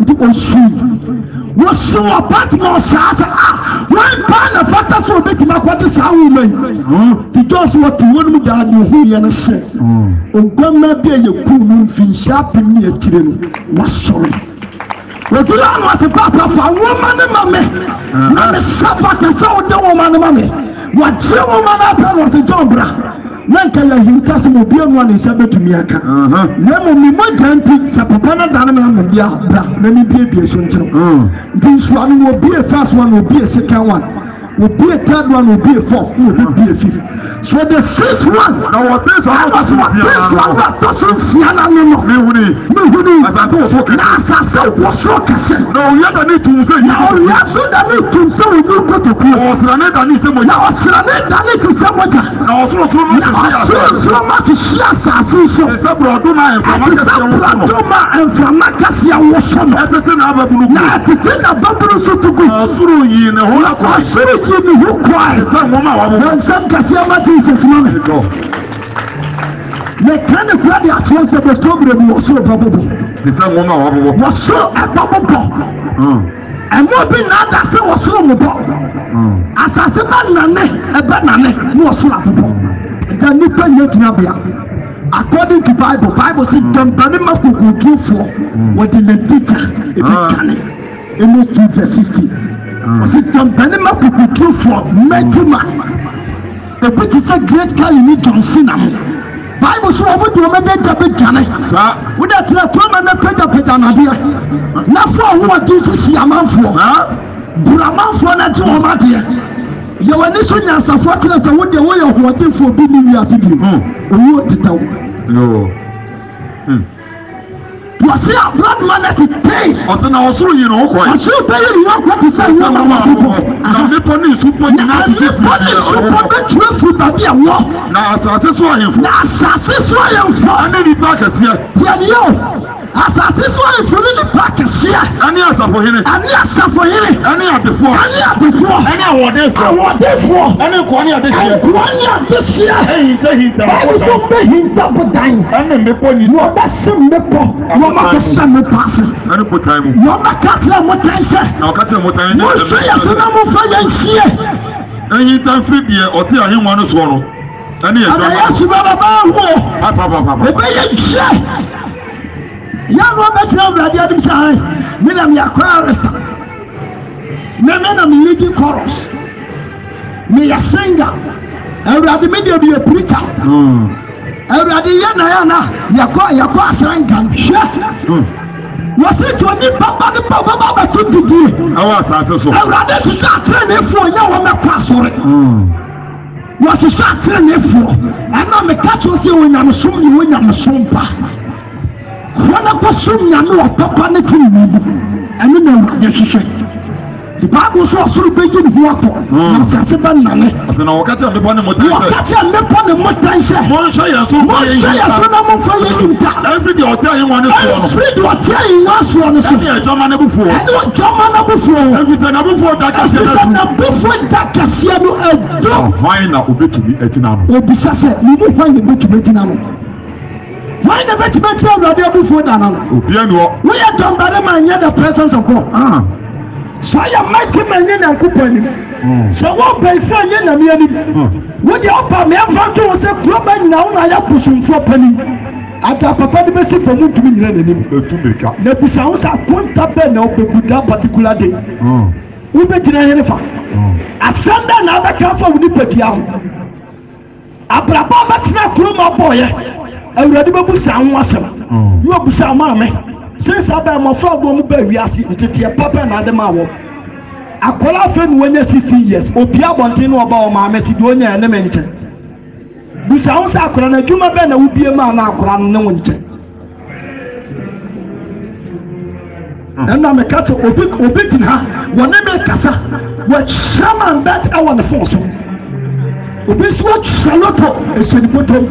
It was soon. Was so apart more Sasa. One pan of Patas will make him a quarter woman. Did you also want to warn me that you hear and say, oh, Goma be a cool fish up in me a children. Was sorry. Otulan was a papa for woman and mammy. Not a suffer can sound the woman and mammy. What two woman up was a job. Nanka ya hintasi mo bia no na sabe tumi aka. Na mo mi mo janti sa papa na dan me bia bra na mi bia so nkyero. Ndi so anu wo bia first one wo bia second one. Wo bia third one wo bia fourth wo bia fifth. So the sixth one na what is all was what this one that doesn't see an no. Me huni asase wo so na asase wo so kase. No ya da ni tum say na o ya so da ni tum say wo ni kotoku. O sira ne da ni say mo. Na o sira ne da ni ti say mo ja. Na o so so ma ti shia asase so. Say brodo na information wo so no. Etete na babulu. Na etete na babulu so tugu. Suru yi ne ho la kwa. Suru ji ni ho kwa. Say mo ma wa mo. Nsem kase ma Jesus mama. Me kan kura de atwo se be stobre bi wo so babobo. Di say mo ma wa bobo. Wo so e babobo. Emo bi na da se wo so mo bo. Asase ba nane e ba nane wo so babobo. Da nipa nyetina bia. According to Bible says Dampani Makukutufo what the teacher if it Amos 2 verse 16. Says Dampani Makukutufo Metima. The British say great car you need Johnson. Bible says what do you mean David Kane? Would that let woman Peter Nadia? Not for what Jesus is a man for. Buraman for that woman here. You were this one as a fortress and what the way of what for being as if you know. No. You see a blood man that it pays. Also now also you know quite. I should pay you what to say you know people. Now the police super now the police super truthful baby a war. Now assassin so I am. Now assassin so I am for. And the back is here. Tell you. Assassin so I am for the back is here. Any answer for him. Any answer for him. Any at the floor. Any at the floor. Any award for. Award for. Any corner this year. Corner this year. Hey, I was so big in double time. And me pon you. No that's some me po. No ma ka some me pass. Any put time. No ma ka tell mo time say. Na ka tell mo time. Mo so ya so na mo fa yan sie. Any time free there or tell him one so no. Any ya. Ana su ba ba ho. Papa. E be yan sie. Ya no be tell radio dem say. Me na me akwa resta. Me na me leading chorus. Me a singer. Everybody me dey be a preacher. Everybody yana yakwa asankan hwe. Was it to ni baba to didi. Awa asase so. Everybody to start training for ya wo mekwa sore. What to start training for. And now me catch you say when am som you when am som pa. Kwana ko som nya no papa ne tini. Enu na de hwehwe. The Bible shows through Beijing Huako. Nasaseban Nane. Asa na wakati ambapo ni motanse. Wakati ambapo ni motanse. Monsha ya so. Monsha ya so na mfanye inta. Every day hotel you want to so. Every day hotel you want to so. Any jama na bufu. Any jama na bufu. Everything na bufu dakasi na. Everything na bufu dakasi no edo. Why na obetumi etina no. Obisa se ni mu why na obetumi etina no. Why na obetumi etina no ade bufu da na no. Obia no. We are done by the man in the presence of God. So ya mighty man in Ankupani. So what by friend in Amiani? Would you offer me a friend to say, Clubman now? I have pushing for penny. I got papa the best for me to be in the Pisans are point up and open that particular day. We bet in a elephant. A Sunday another camper with the Pekiam. Abraham, that's not Kruma boy. I read the Busan was you are Busan mamma. Since I am a frog, we are sitting to papa and Adamawa. I call our friend when you're 60 years. Opia Bontino about my Macedonia and the mention. We sound sacred and a Juma Bena would be a man now, no one. And I'm a cat of obit in her. Whatever Casa, what shaman that I want to force. This what Charlotte is in the bottom.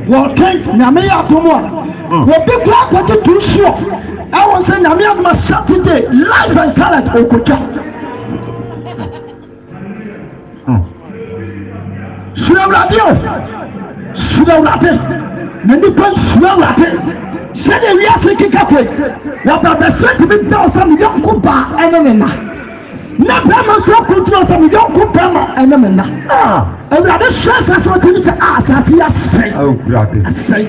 What can Namea Tomoa? What big black what to do sure. I was saying Namea must Saturday live and colored Okocha. Sula radio. Nanipa sula radio. Sede we are seeking kakwe. What the set to be done some young kupa and na. Na pema so kuntu some young kupa and na. And the stress as what you say as I say. Oh, brother. I say.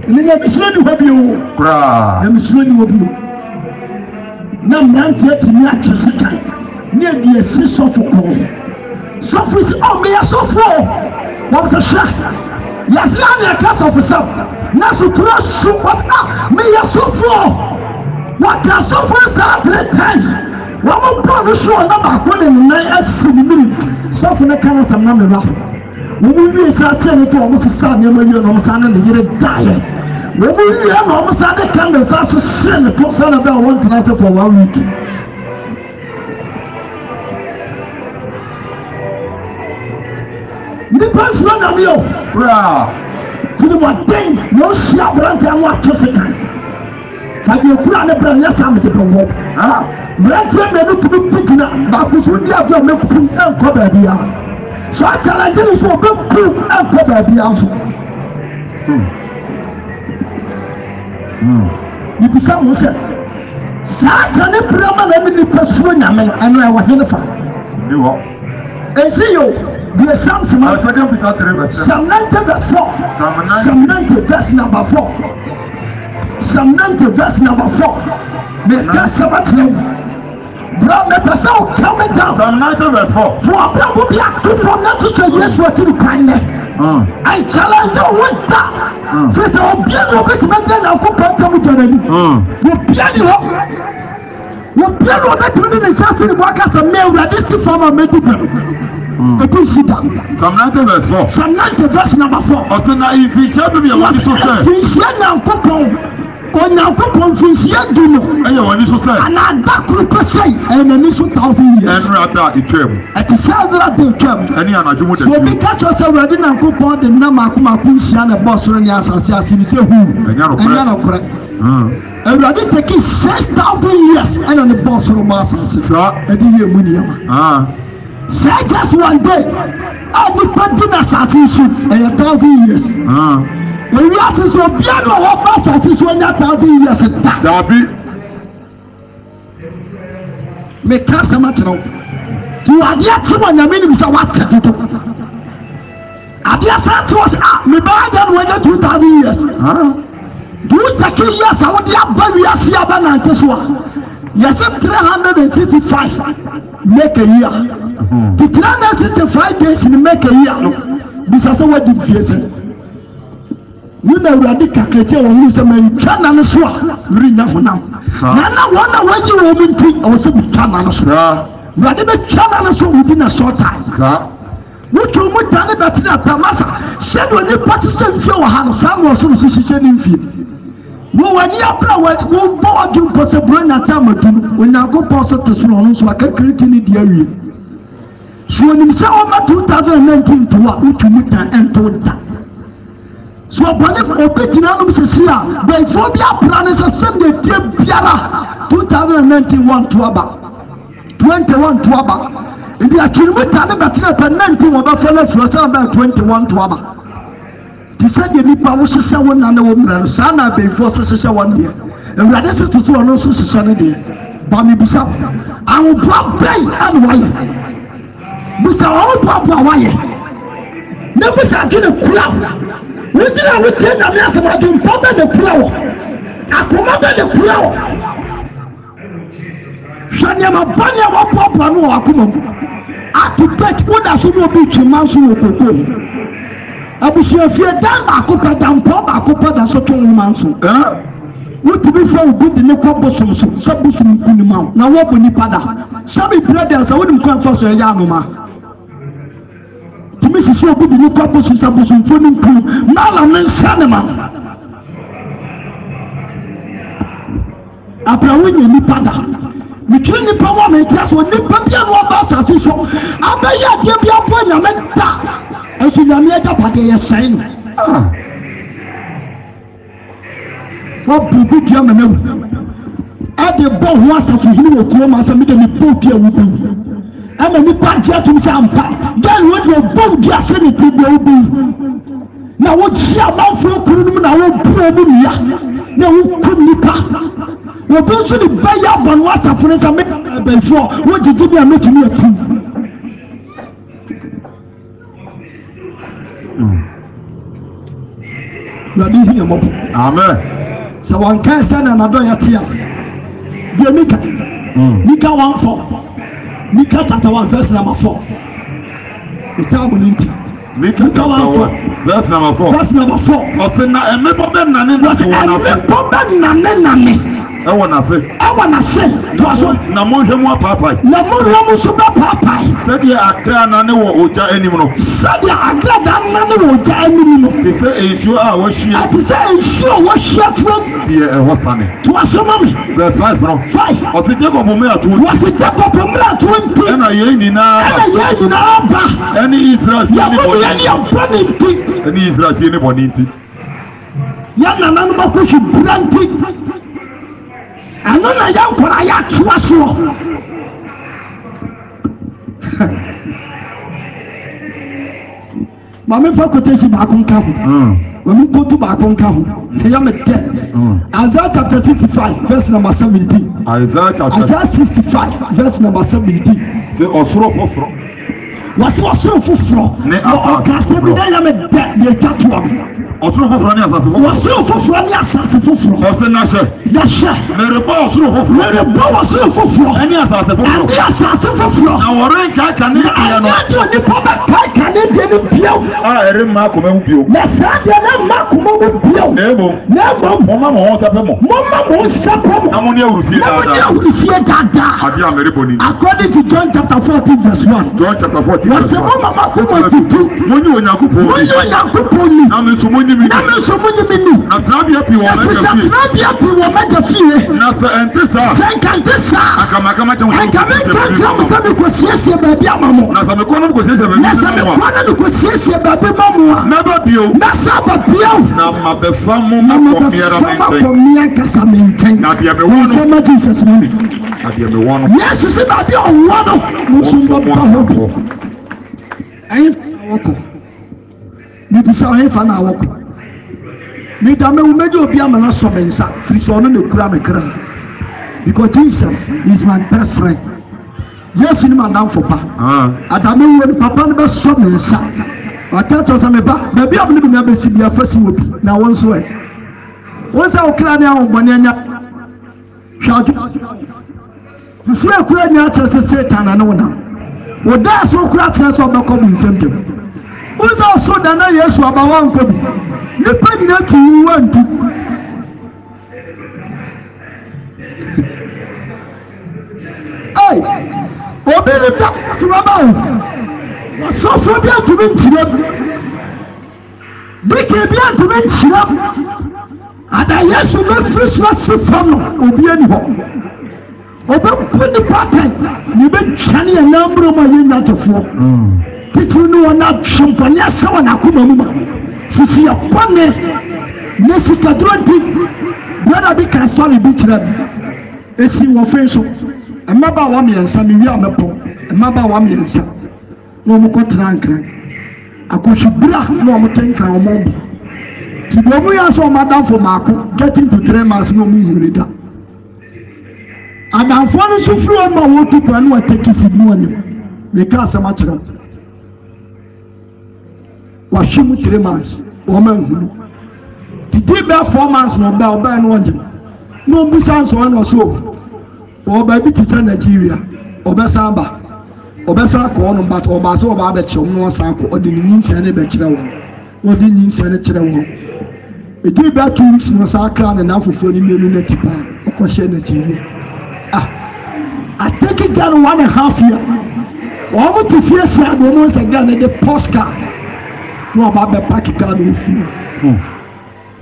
Ninga kiswani hobiyo. Bra. Na miswani hobiyo. Na mnante tini akisika. Nye die si sofu ko. Sofu si me ya sofu. What was a shot? Yes, now the class officer. Na sutura su was me ya sofu. What can sofu say 3 times? One more brother show number one in the night as in the minute. Sofu na kana some number. We will be certain to almost a son, you know, almost an and the die. We will be almost at the candles also send the post on about 1 to answer for 1 week. The person of you, to the one thing, no slap around and what to say. Have you put on the brand? Yes, I'm the one. Brand never to be picking up, but we should have your milk and cover the so I challenge you for good proof and cover the answer. You be someone said, Satan, the problem and the person, and I was here for you. And see you, the Psalms, Psalm 90 verse 4, Psalm 90 verse number 4, Psalm 90 verse number 4, the Sabbath. Bro, the person coming down. Psalm 90 verse 4. For a people be active from that to yes, what you kind of. I challenge you with that. First of all, be a bit of a come to them. You piano. You piano that you didn't say the workers are male, that this is from a medical. Psalm 90 verse 4. Psalm 90 verse number 4. Also, now if you shall be a what to say. If you shall now come. Onyankopon finsia du no eye woni so say ana da krupe say e na ni so 1000 years enra da itwam e ti sadra de twam eni anadwo mo da so bi ka cho say wrade nankopon de na makoma kunsia na boss ro ni asase ase ni se hu enya no kore wrade take 6000 years and on the boss ro ma asase e di ye mu ni yama say just one day every person asase su e 1000 years when you ask so piano or pass as is 1,000 years Dabi me can't say much now. You are there to one I mean what to do. Adia said was me buy that when 2,000 years. Do you take years I would have baby as Yaban this one. Yes, 365 make a year. The 365 days in make a year. This is what the years. You know, radical creature when you say, man, can I swear? Read that one now. Nana, one way you will be quick, also be can I swear? Radical can I swear within a short time. What you would tell about that, Tamasa said when you participate in your hand, some was so in fear. wo wani abra wo bo adun possible na tamadun onyago poso tesuno no so aka creating di awie so nim se o ma 2019 to wa utumi ta ento da so bani obetina no se sia by phobia plan is a Sunday tie biara 2019 1 to aba 21 to aba ndi akirumita ne betina pa 19 wo ba follow through say about 21 to aba ti said the nipa wo hyehyɛ wo na wo mra no saa na before so hyehyɛ won de ewurade se tutu ono so hyehyɛ ne de ba me bisa awo bra bai an waye bisa awo bra waye ne bisa kine kula wotira wotie na me asema de mpaba de kula wo akoma de kula wo hwanya mabanya wo papa no akoma atupet wo da so no bi twema so wo kokko abusuafie dan baako dan pɔ baako pɔ da so tɔn man so wotibi fɔ obi de ne kɔ bosom so sɛ bosom kunima na wɔbɔ nipa da sɛbi brothers a wonim kwan fa so ɛyɛ anoma tumi sisi obi de ne kɔ bosom sɛ bosomfo ne nkunu na ala ne nsa ne ma abrawo nye nipa da mitiri nipa wɔ na eti aso nipa bia no ɔba asase so abɛyɛ adeɛ bi abɔ nyame da ɛso nyame ɛda pade yɛ sɛn wɔ bibi dua ma nawu ɛde bɔ ho asafo hene wɔ kurom asɛ mede ne bɔ dua wo bi ɛma nipa gye atom sɛ ampa gɛn wɔde ɔbɔ dua sɛ ne ti bia wo bi na wɔkyia amanfoɔ kuro no mu na wɔbua mu nnua na wɔkum nipa obi nso ne bɛyɛ abɔ no asafo no sɛ mebɛnfoɔ wɔgyegye bi a mɛtumi atum Ladi hiya mopo. Amen. So one can say na nado ya tia. Be Mika. Mika 1:4. Mika chapter 1 verse number 4. Itamu ninti. Mika 1:4 verse number 4. Verse number 4. Osena emebo be nane na so na fe. Emebo be nane. Ewa na se. To aso na monhwe mu apaapai. Na monhwe mu so ba paapai. Sɛdeɛ akra na ne wɔ ogya anim no. Sɛdeɛ akra da na ne wɔ ogya anim no. Te sɛ nsuo a wɔhyia. Te sɛ nsuo a wɔhyia tuo. Deɛ ɛhɔ sane. To aso ma me. Verse 5 no. 5. Ɔse Jacob mu ato. Wɔse Jacob mu ato nti. Ɛna yɛn nyinaa ba. Ɛne Israel fie ne bɔne. Ɛne Israel fie ne bɔne nti. Ya nana no makɔhwe bura nti. Ano na ya nkora ya toa so mame fa quotation ba kon ka ho omi kotu ba kon ka ho te ya me de Isaiah chapter 65 verse number 17 Isaiah 65 verse number 17 se osoro foforo wasi osoro foforo ne aka se bi da ya me de ye twatwa osoro foforo ne asase foforo osoro foforo ne asase foforo ose na hye mere ba osoro foforo ani asase foforo na wore nka ka ne bia no ni poba ka ne de ne bia ere ma ko ma bio na sa de na ma ko ma bio nebo mo ma mo sape mo amoni awrusie dada ade amere boni according to John chapter 14 verse 1 John chapter 14 verse 1 mo ma ko ma tutu mo ni onyankopon ni na me so mo ni mi na trabia pi wo ma ja fie na sa entesa akama cha mo ko siesie ba bia mamo na sa me ko no ko siesie ba bia mamo na ba bio na sa ba bio na ma be fam mo ma ko miara menten na bia me wono so ma Jesus name abia me wono yes se ba bia wono mo so ba ho ayi woko ni bisa he fa na woko ni da me umejo obi amana so mensa free so no kura me kra because Jesus is my best friend. Yes, in madam for pa adame wo papa no be so mensa aka to sa me ba bia bi no be si bia fasi wo bi na won so e won sa okra ne awon bone anya hwaju fufu ekura nya cha se Satan na wona wo da so okra cha so be ko bi nsem won sa so da na Yesu abawa nko bi ne pa nyina tu wantu ai obere ta suraba so so bi atu bi nchire dike bi atu bi nchire ada yesu no frusra sifano obi ani ho obepuni pattern ni be twani ya nambro ma yenya tefo titu no na chimpani asawa na akoma mu ma sisi ya pone nesika dronti brother bi ka story bi kira bi esi wo fenso emaba wa me yansa me wi amepo emaba wa me yansa no mo ko trankran akoshibra no mo tenkran o mo bi ti bo mu ya so madam for mako getting to 3 months no mu hurida adamfo no so firi o ma wo tu kwa no ateki signo anya me ka asama kira wa hwemu 3 months o ma huru ti be 4 months no ba o ba no anya no busa so no so o ba bi ti sa Nigeria o ba samba o ba sa ko no but o ba so o ba be che no sa ko o de ni nsia ne be kire wo o de ni nsia ne kire wo e di ba 2 weeks no sa kra na afofo ni menu na tipa o ko she na TV I take it down 1.5 year o mo ti fie sia do mo se ga na de postcard no ba be pack card o fi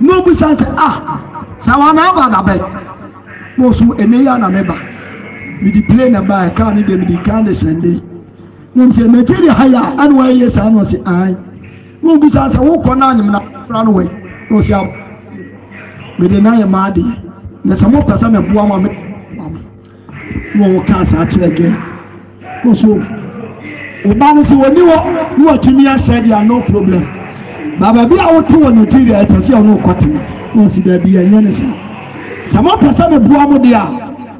no bu sa say sa wa na ba da be mo so ene ya na me ba mi di play na ba ka ni de mi di kan de sende mo se material haya anwa yes anu se ai mo bu sa wo ko na anyim na fra no we no se me de na ya ma de na sa mo pesa me bua ma me mo ka sa kire ge mo so o ba no se woni wo tumi a said ya no problem baba bi a wo to wo Nigeria e pese o no kote no si da bi ya nya ne sa sama pesa me bua mo de a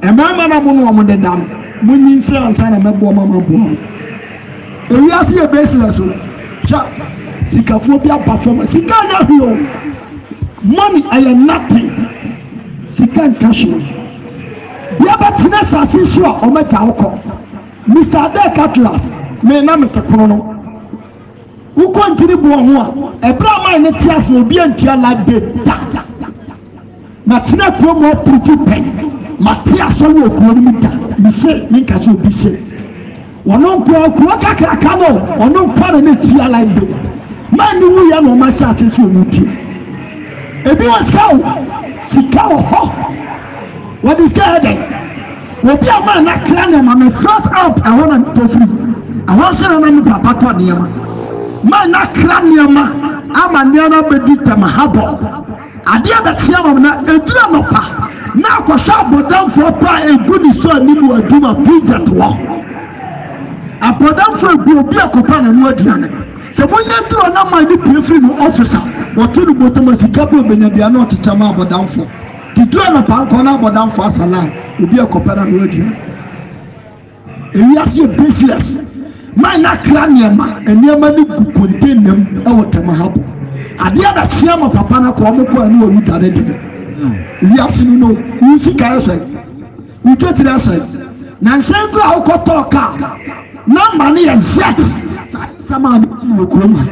e mama na mo no mo de dam mo nyin se ansa na me bua mama bua e wi ase e baseless so sha sikafo bi performance sika nya hio money I am nothing sika cash bia batina sase so a o meta woko Mr. Deck Atlas me na mete kono no wo kontiri bo ho a ebra man ne tias no bi antua ladbe matina ko mo pretty pen matia so wo ko ni mita mi se mi ka so bi se wono ko kakra ka no wono pa ne tia ladbe man ni wo ya no ma sha ase so no tia ebi was cow sikaw ho what is that obi a man na kra na ma first up I want to free I want to na mi papa to niam man na kra niam ama niam be di tema habo ade abetia mo na edura no pa na akosha bodam for pa eguni so ni mu aduma pizza to abodam for obi akopa na no aduane se mo nyantro na man ni pefri no officer woto no botoma sika bo benya bia na otechama abodam for tidura no pa ko na abodam for asala obi akopa na no aduane ewi ase business man na kra niema eniema ni ku container e wotema habo ade abetia mo papa na ko mo ko ani oru dade de wi ase no wi sika ese wi ketira ese na nsenko a ko toka na mani exact sama ni kroma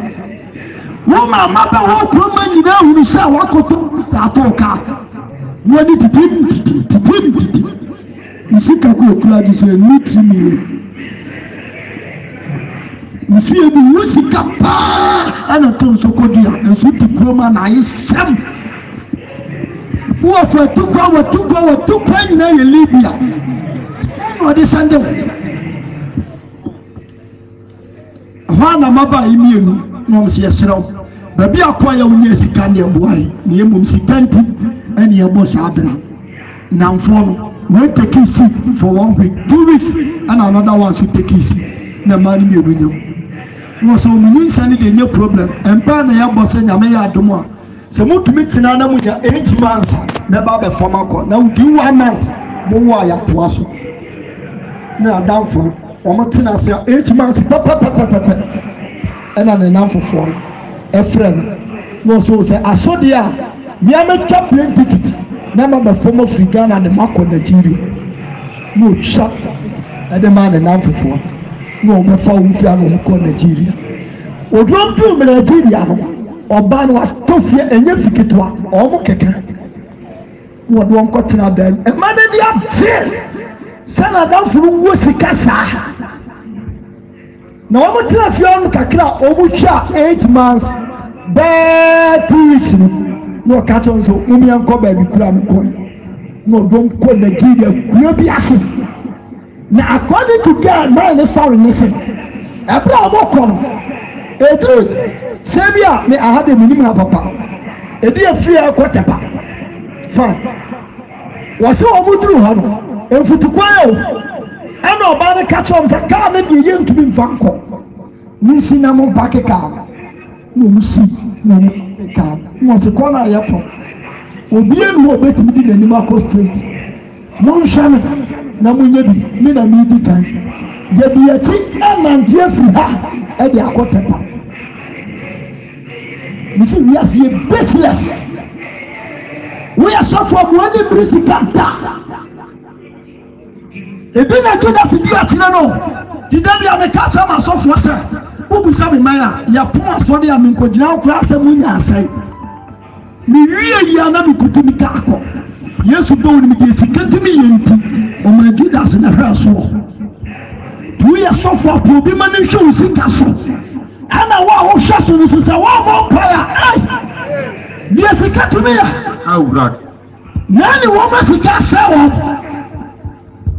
wo mama ba wo kroma ni na hu sha wa ko to start toka wo ni titim sika ko kula di se meet me mfie bi wusika pa ana ton sokodia enso ti kroma na yesem wo fa tukwa nyina ye Libya no de sande hana maba imienu no mse yesrew ba bi akwa ya unya sika ne boai ne yemum sikanti ene yebo sabra namfo no we take it for 1 week 2 weeks and another one should take it na mani me runyo no so munyin sane de nye problem empa na ya bosse nyame ya adomo a se mutumi tina na munya enjima ansa na ba be fama ko na udi 1 month mo wa ya to aso na adamfo o mo tina se 8 months papa ena na namfo e friend no so se asodia mi ametwa plane ticket na ma be fama Africa na de mako Nigeria no chat ade ma na namfo no me fa wo fi anu ko Nigeria odron tu me Nigeria no oba no atofie enye fikitwa o mo keke wo do onko tena dan e ma de dia tie sana dan furu wo sika sa na wo mo tena fi on kakra o mo twa 8 months be 2 weeks no catch on so umi anko ba bi kura me ko no don ko Nigeria kura bi ase na according to God man sorry listen ebra mo ko no edru sebia me ahade minim na papa edi afiri akotepa fine wase o muduru ha no enfutukwa yo ana oba ne catch on say ka me de ye ntumi mfanko nsi na mo pakeka no musi no ka mo se ko na yapo obi enu obetimi di nanim akọ straight mo nhwame na mo nya bi me na me di kan ye di yachi anantie afiri ha e de akotepa misi we are see baseless we are so for money brisi kanta ebi na Judas di atire no di dem ya me ka sama so for se ubu sabe maya ya pon aso de am ko gina okura asem nya asai mi wie ya na mi kutumi ka akọ Yesu do ni mi de sikantumi yenti o ma Judas na hwa so tu ya so for obi ma ne hwe usika so ana wa ho hwa so no so wa mo paya ai die sikantumi ya awurad nani wo ma sika sawo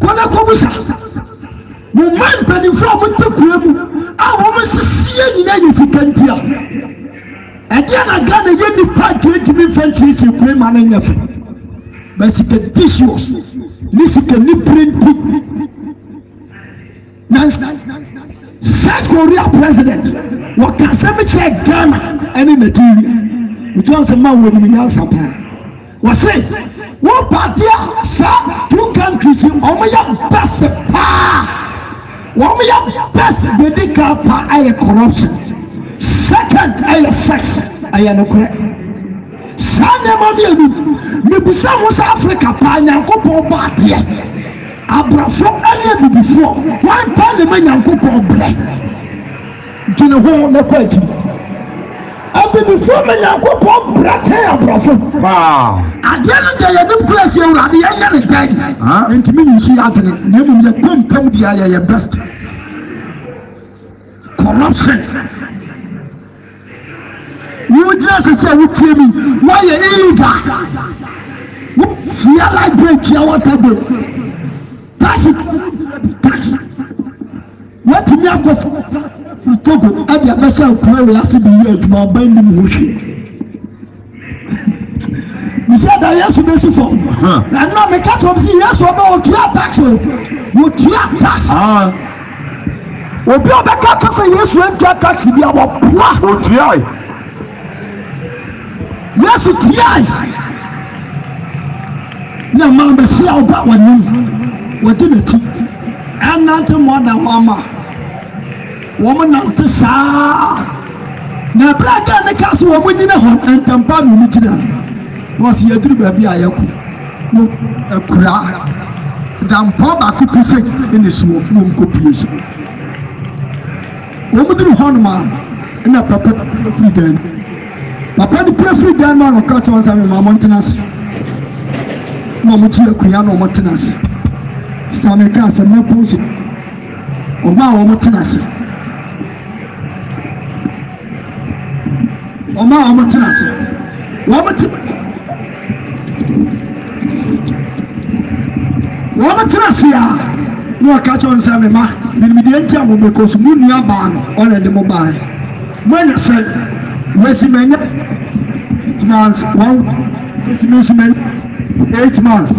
kona ko busa mo man pani from mutakura mu a wo ma sisiye nyina ye sikantia edi na Ghana ye ni party ejimi fancy si kure ma na nyafe ba sika tissues ni sika ni printing South Korea president wakasema che Ghana ene Nigeria utonse ma wo ni nyansa pa wase wo party sa two countries omoya best pa womoya best dedica pa ay corruption second ay sex ay no correct sane mo bienu me bisa mo sa Africa pa nyankopon party abrafo anya bibifo wan pa le nyankopon bre gine ho na kwati before me nyankopon brate abrafo wow agena de yedum class Urade yanya ne dai entimi nyusi adene na mu ye kompam dia ye best corruption you just say we tell me why you illegal fear like break your water bill tax what me akọ Togo abi abasa kwa we ase bi ye aduma ban ni mu hwe mi say da Yesu be si for na no me catch up see Yesu oba o tua tax obi oba catch say Yesu en tua tax bi abo pwa o tua Yesu tua na ma be si oba wani wadi na ti anante mo da mama woman not to sa na braga na kaso woman ni na ho entampa no ni kira was ye duru ba bia yaku no akura dampa ba ku pese ni so no nkopie so woman duru ho no ma na papa freedom papa ni freedom no ka cho sa me ma maintenance no mo ti akuya no maintenance sta me ka sa me pose o ma wo maintenance Oma omotenase womotenase ya no ka cho nsa me ma minimidi enti amo because munu aba no ona de mo ba manya say wesi menya 8 months wesi menya 8 months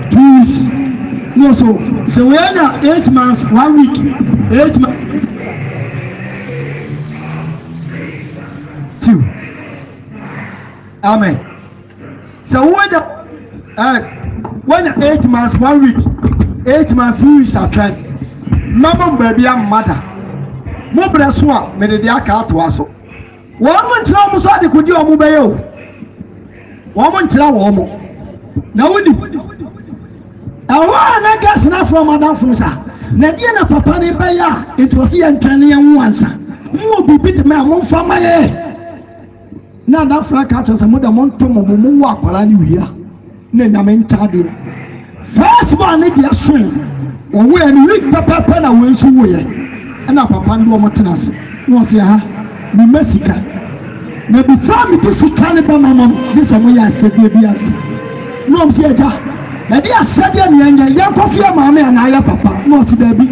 2 weeks no so we anya 8 months 1 week 8 months Amen. So when 8 months 1 week 8 months 2 weeks after mama baby am mother mo breso a me de aka ato aso wo mo ntira mo so ade kodi o mo beye o wo mo ntira wo mo na woni awa na gas na from madam funsa na die na papa ne beye a etwosi ya ntwane ya nwansa mo bibi de me amon fama ye na da fraka cha se mo da mo nto mo wo akwara ni wia na nyame ntade first one ne dia so wo we ni week papa na we nso wo ye na papa ndo mo tenase no se ha ni mesika na before me to sika ne ba mama this am ya asede bi ansa no am se aja na dia asede ne anya ya kofia maame ana ya papa no si da bi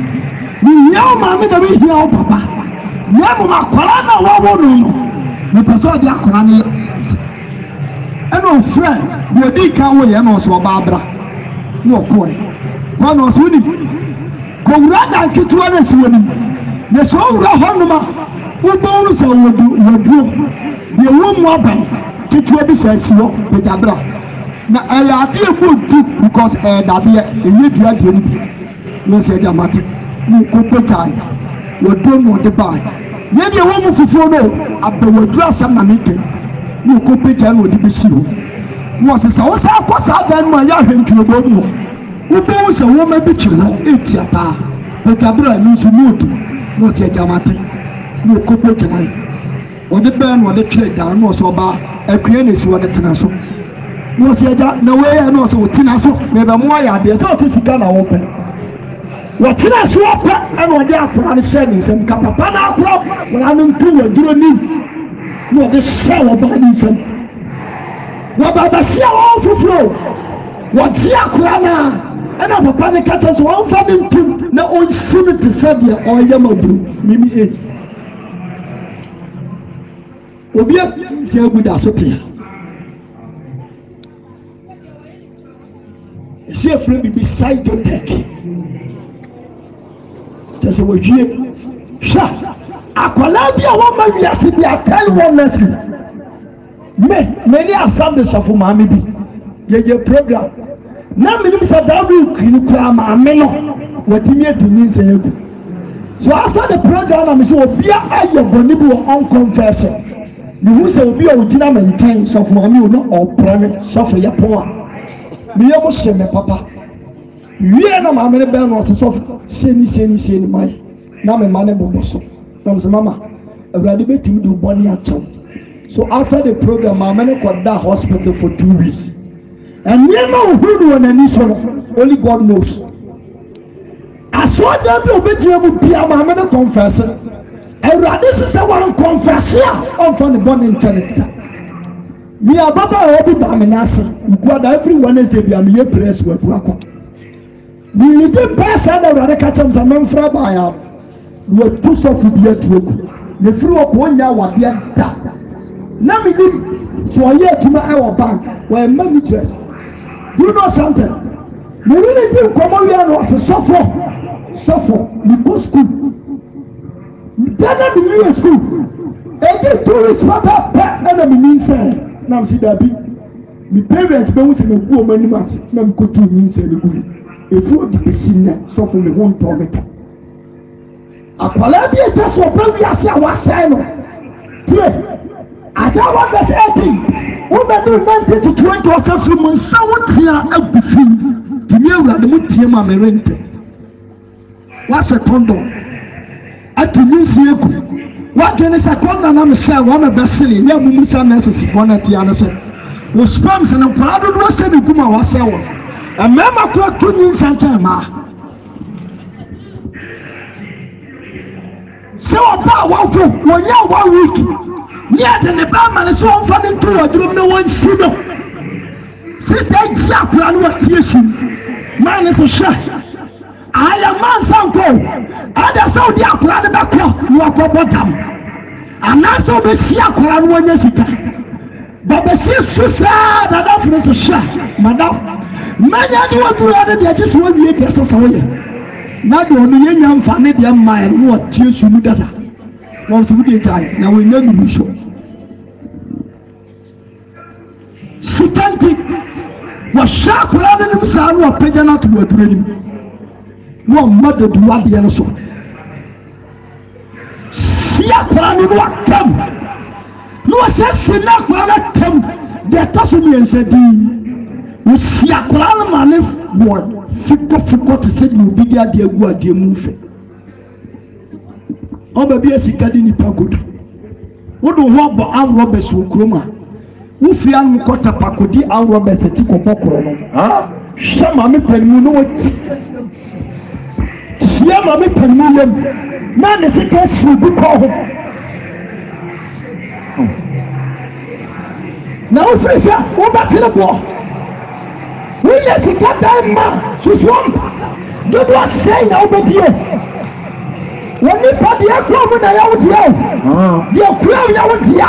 ni ya maame da bi hia o papa na mo makwara na wo no me person dia akwara ne eno friend wo di kan wo ye no so ba abra no ko e ko no so ni ko wura da kitua na si woni ne so wura honuma wo bo no so wodu de wo mu aban kitua bi sa si wo be dabra na aya ade e do because dade enye dua de ni no se jamate no ko petai wo do no de bai ye de wo mu fufuo no abawodu asam na meke no ko petai no de bi si wo no se sa wo sa ko sa dan ma ya hwentwe bo mu wo bo se wo ma bi kire etia pa be dabra ni su mutu no se jamate no ko petai o de ben no de kire dan no so ba akue ne si wo de tena so no se ja na we ya no so tena so me be mo ya de so sika na wo pe wo tena so pa e no de akura ne she ni sem ka papa na akura wala no ntu wo duro ni no de she wo ba ni sem wo ba ba sia wo fufuro wo ti akura na e na papa ne ka tso wo fa ni ntu na on simi te se de o ya mabru mimi obi a si aguda so te si a friend be beside your deck. Just a word, sha. Akwalabia woman, we are sitting at 10 oneness. Many are some the Safu Mami be. Your program. Now, Minister W. Kinukrama, Meno, what he made to me say. So after the program, I'm sure we are your Bonibu unconfessed. You will say, we are dinner maintain Safu Mami, not all private, suffer your poor. Me ya mo se me papa wie na ma me be no se so seni mai na me mane bobo so na me mama awrade betim do boni acha so after the program ma me ko da hospital for 2 weeks and me ma uhuru wona ni so only God knows aso da bi obetia mu bia ma me confess awrade se one confess ya on for the boni internet. Me ababa obi ba me nase nkwada every Wednesday bi am ye press we akwa we need the best and the catch am some fra ba ya we push off bi atuoku le free up won ya wade da na me di so ye tuma e wo bank we managers do you know something me really dey come we are no suffer we go school better than you school e dey tourist papa and me mean say na si dabi mi parents be wo se me ku o mani mas na me ko tu mi se le guri e fu di pesina so ko me won to me akwala bi e ta so pe wi ase awa sai no pray asa wa be se eti wo be do 90 to 20 o se fru mun sa wo tia agufi ti mi awurade mu tie ma me rente wa se kondo atu ni si eku what can I say? Come on, I'm saying one of the silly. Yeah, Mumusa necessary. One at the other side. The spams and I'm proud of what's in the Guma was sour. A mamma clock 2 years and time. So about 1 year, 1 week. Yet, and the barman is so funny to a drum. No one see no. Since that Jack ran what you man is a shot. I am man sanko. Ada Saudi akura ne bakọ no akọbọdam. Ana so be si akura no wanya sika. Ba be si susa da da fune so sha. Madam. Manya ni waduru ade de just one wie de so so ye. Na do no ye nya mfa ne de ma no tie su mu dada. Won so de jai na we nya nu so. Sitanti wa shakura ne msa no apagya na to waduru ni. No mother do what the so. See a crown in what come. No says, see a crown come. There doesn't mean said, you see a crown man if what Fico to say you be there, dear, what dear move. Oh, baby, a cicadini pagood. What do what but our robbers will chroma? Who fear got a pacodi, our robbers a tico pocro. Ah, Shama me pen, you know what? Yama me permilem man is a case will be called na wofiri sɛ wobɛtene boɔ woyɛ sika dan ma susuom dodoɔ sɛn na wobɛdie wɔ nipa deɛ kura mu na yɛwo deɛ o deɛ kura mu yɛwo deɛ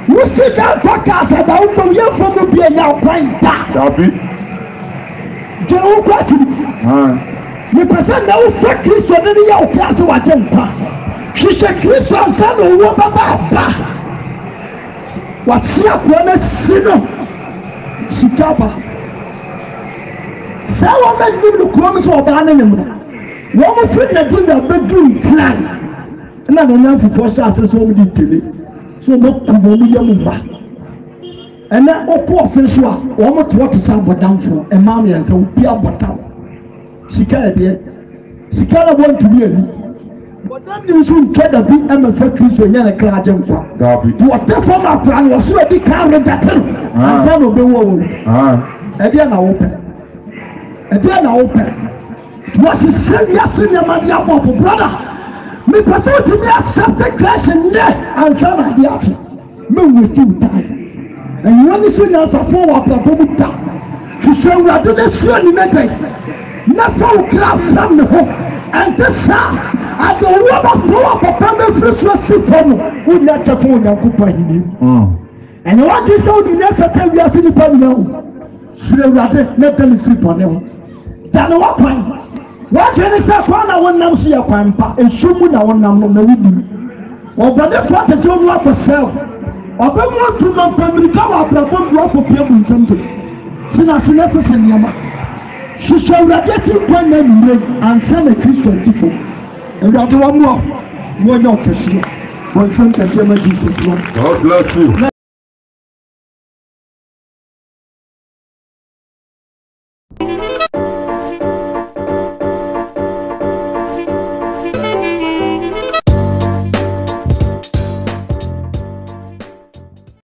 wosi da ntɔ kaasa da wobɔ yɛmfa mu bie nya kwan da gyina wo kɔ akyiri mepɛ sɛ na wofa kristo ne ne yɛ wo kra sɛ wagye nkwa hyehyɛ kristo ansa na owuo bɛba aba wakyerɛ akoa no si no sika ba sɛ wɔmɛnim no kurom sɛ ɔbaa no nyem no wɔmfiri nadi na bɛduru nkran na nanamfofoɔ hyɛ ase sɛ wɔmde ntele sɛ wɔmɛku wɔm yɛ mu mma ɛnɛ wokɔ ɔfe so a wɔmtoɔ te sɛ abɔdamfoɔ ɛma mmiɛnsa wobi abɔdam sika ɛdeɛ sika na wɔntumi ani bɔdam ne nso ntwa da bi ɛmɛfa kristo nyɛ ne kra agye nkwa wɔtɛ fam akora no wɔso adi ka redate no ansa na ɔbɛwu wɔ ɛdeɛ na wopɛ ɛdeɛ na wopɛ wɔsesɛ wiase nneɛma de abɔfo brada mepɛ sɛ wotumi accept Christ nnɛ ansa na adeɛ akye mɛwɔsi wo time ɛnyɛ ne so nyansafoɔ wɔ abrabɔ mu da hwehwɛ awurade no suo ne mɛbɛn na fa wo kra fam ne ho ɛnte saa ade owuo bɛfo wɔ papa bɛfiri so asi fam no wonya kyɛ fo onyankopɔn ahenni ɛnyɛ wagye sɛ wode nya sɛta wiase nnipa nyina wo suro awurade na da ne firi bɔne ho da ne wakwan wadwe ne sɛ kwan na wonam so yɛ kwan pa ɛsu mu na wonam no na wodim ɔbɔnefoɔ tete wo no akɔsɛe wo ɔbɛmu atuma mpamirika wɔ abrabɔ mu wakɔpia mu nsɛm te tena ase na sese nneɛma hyehyɛ awurade akyi nkwa na nwura ansa na kristo atifo awurade wɔ mu a wɔnyɛ ɔkɛseɛ wɔnsɛm kɛseɛ ma Jesus. God bless you.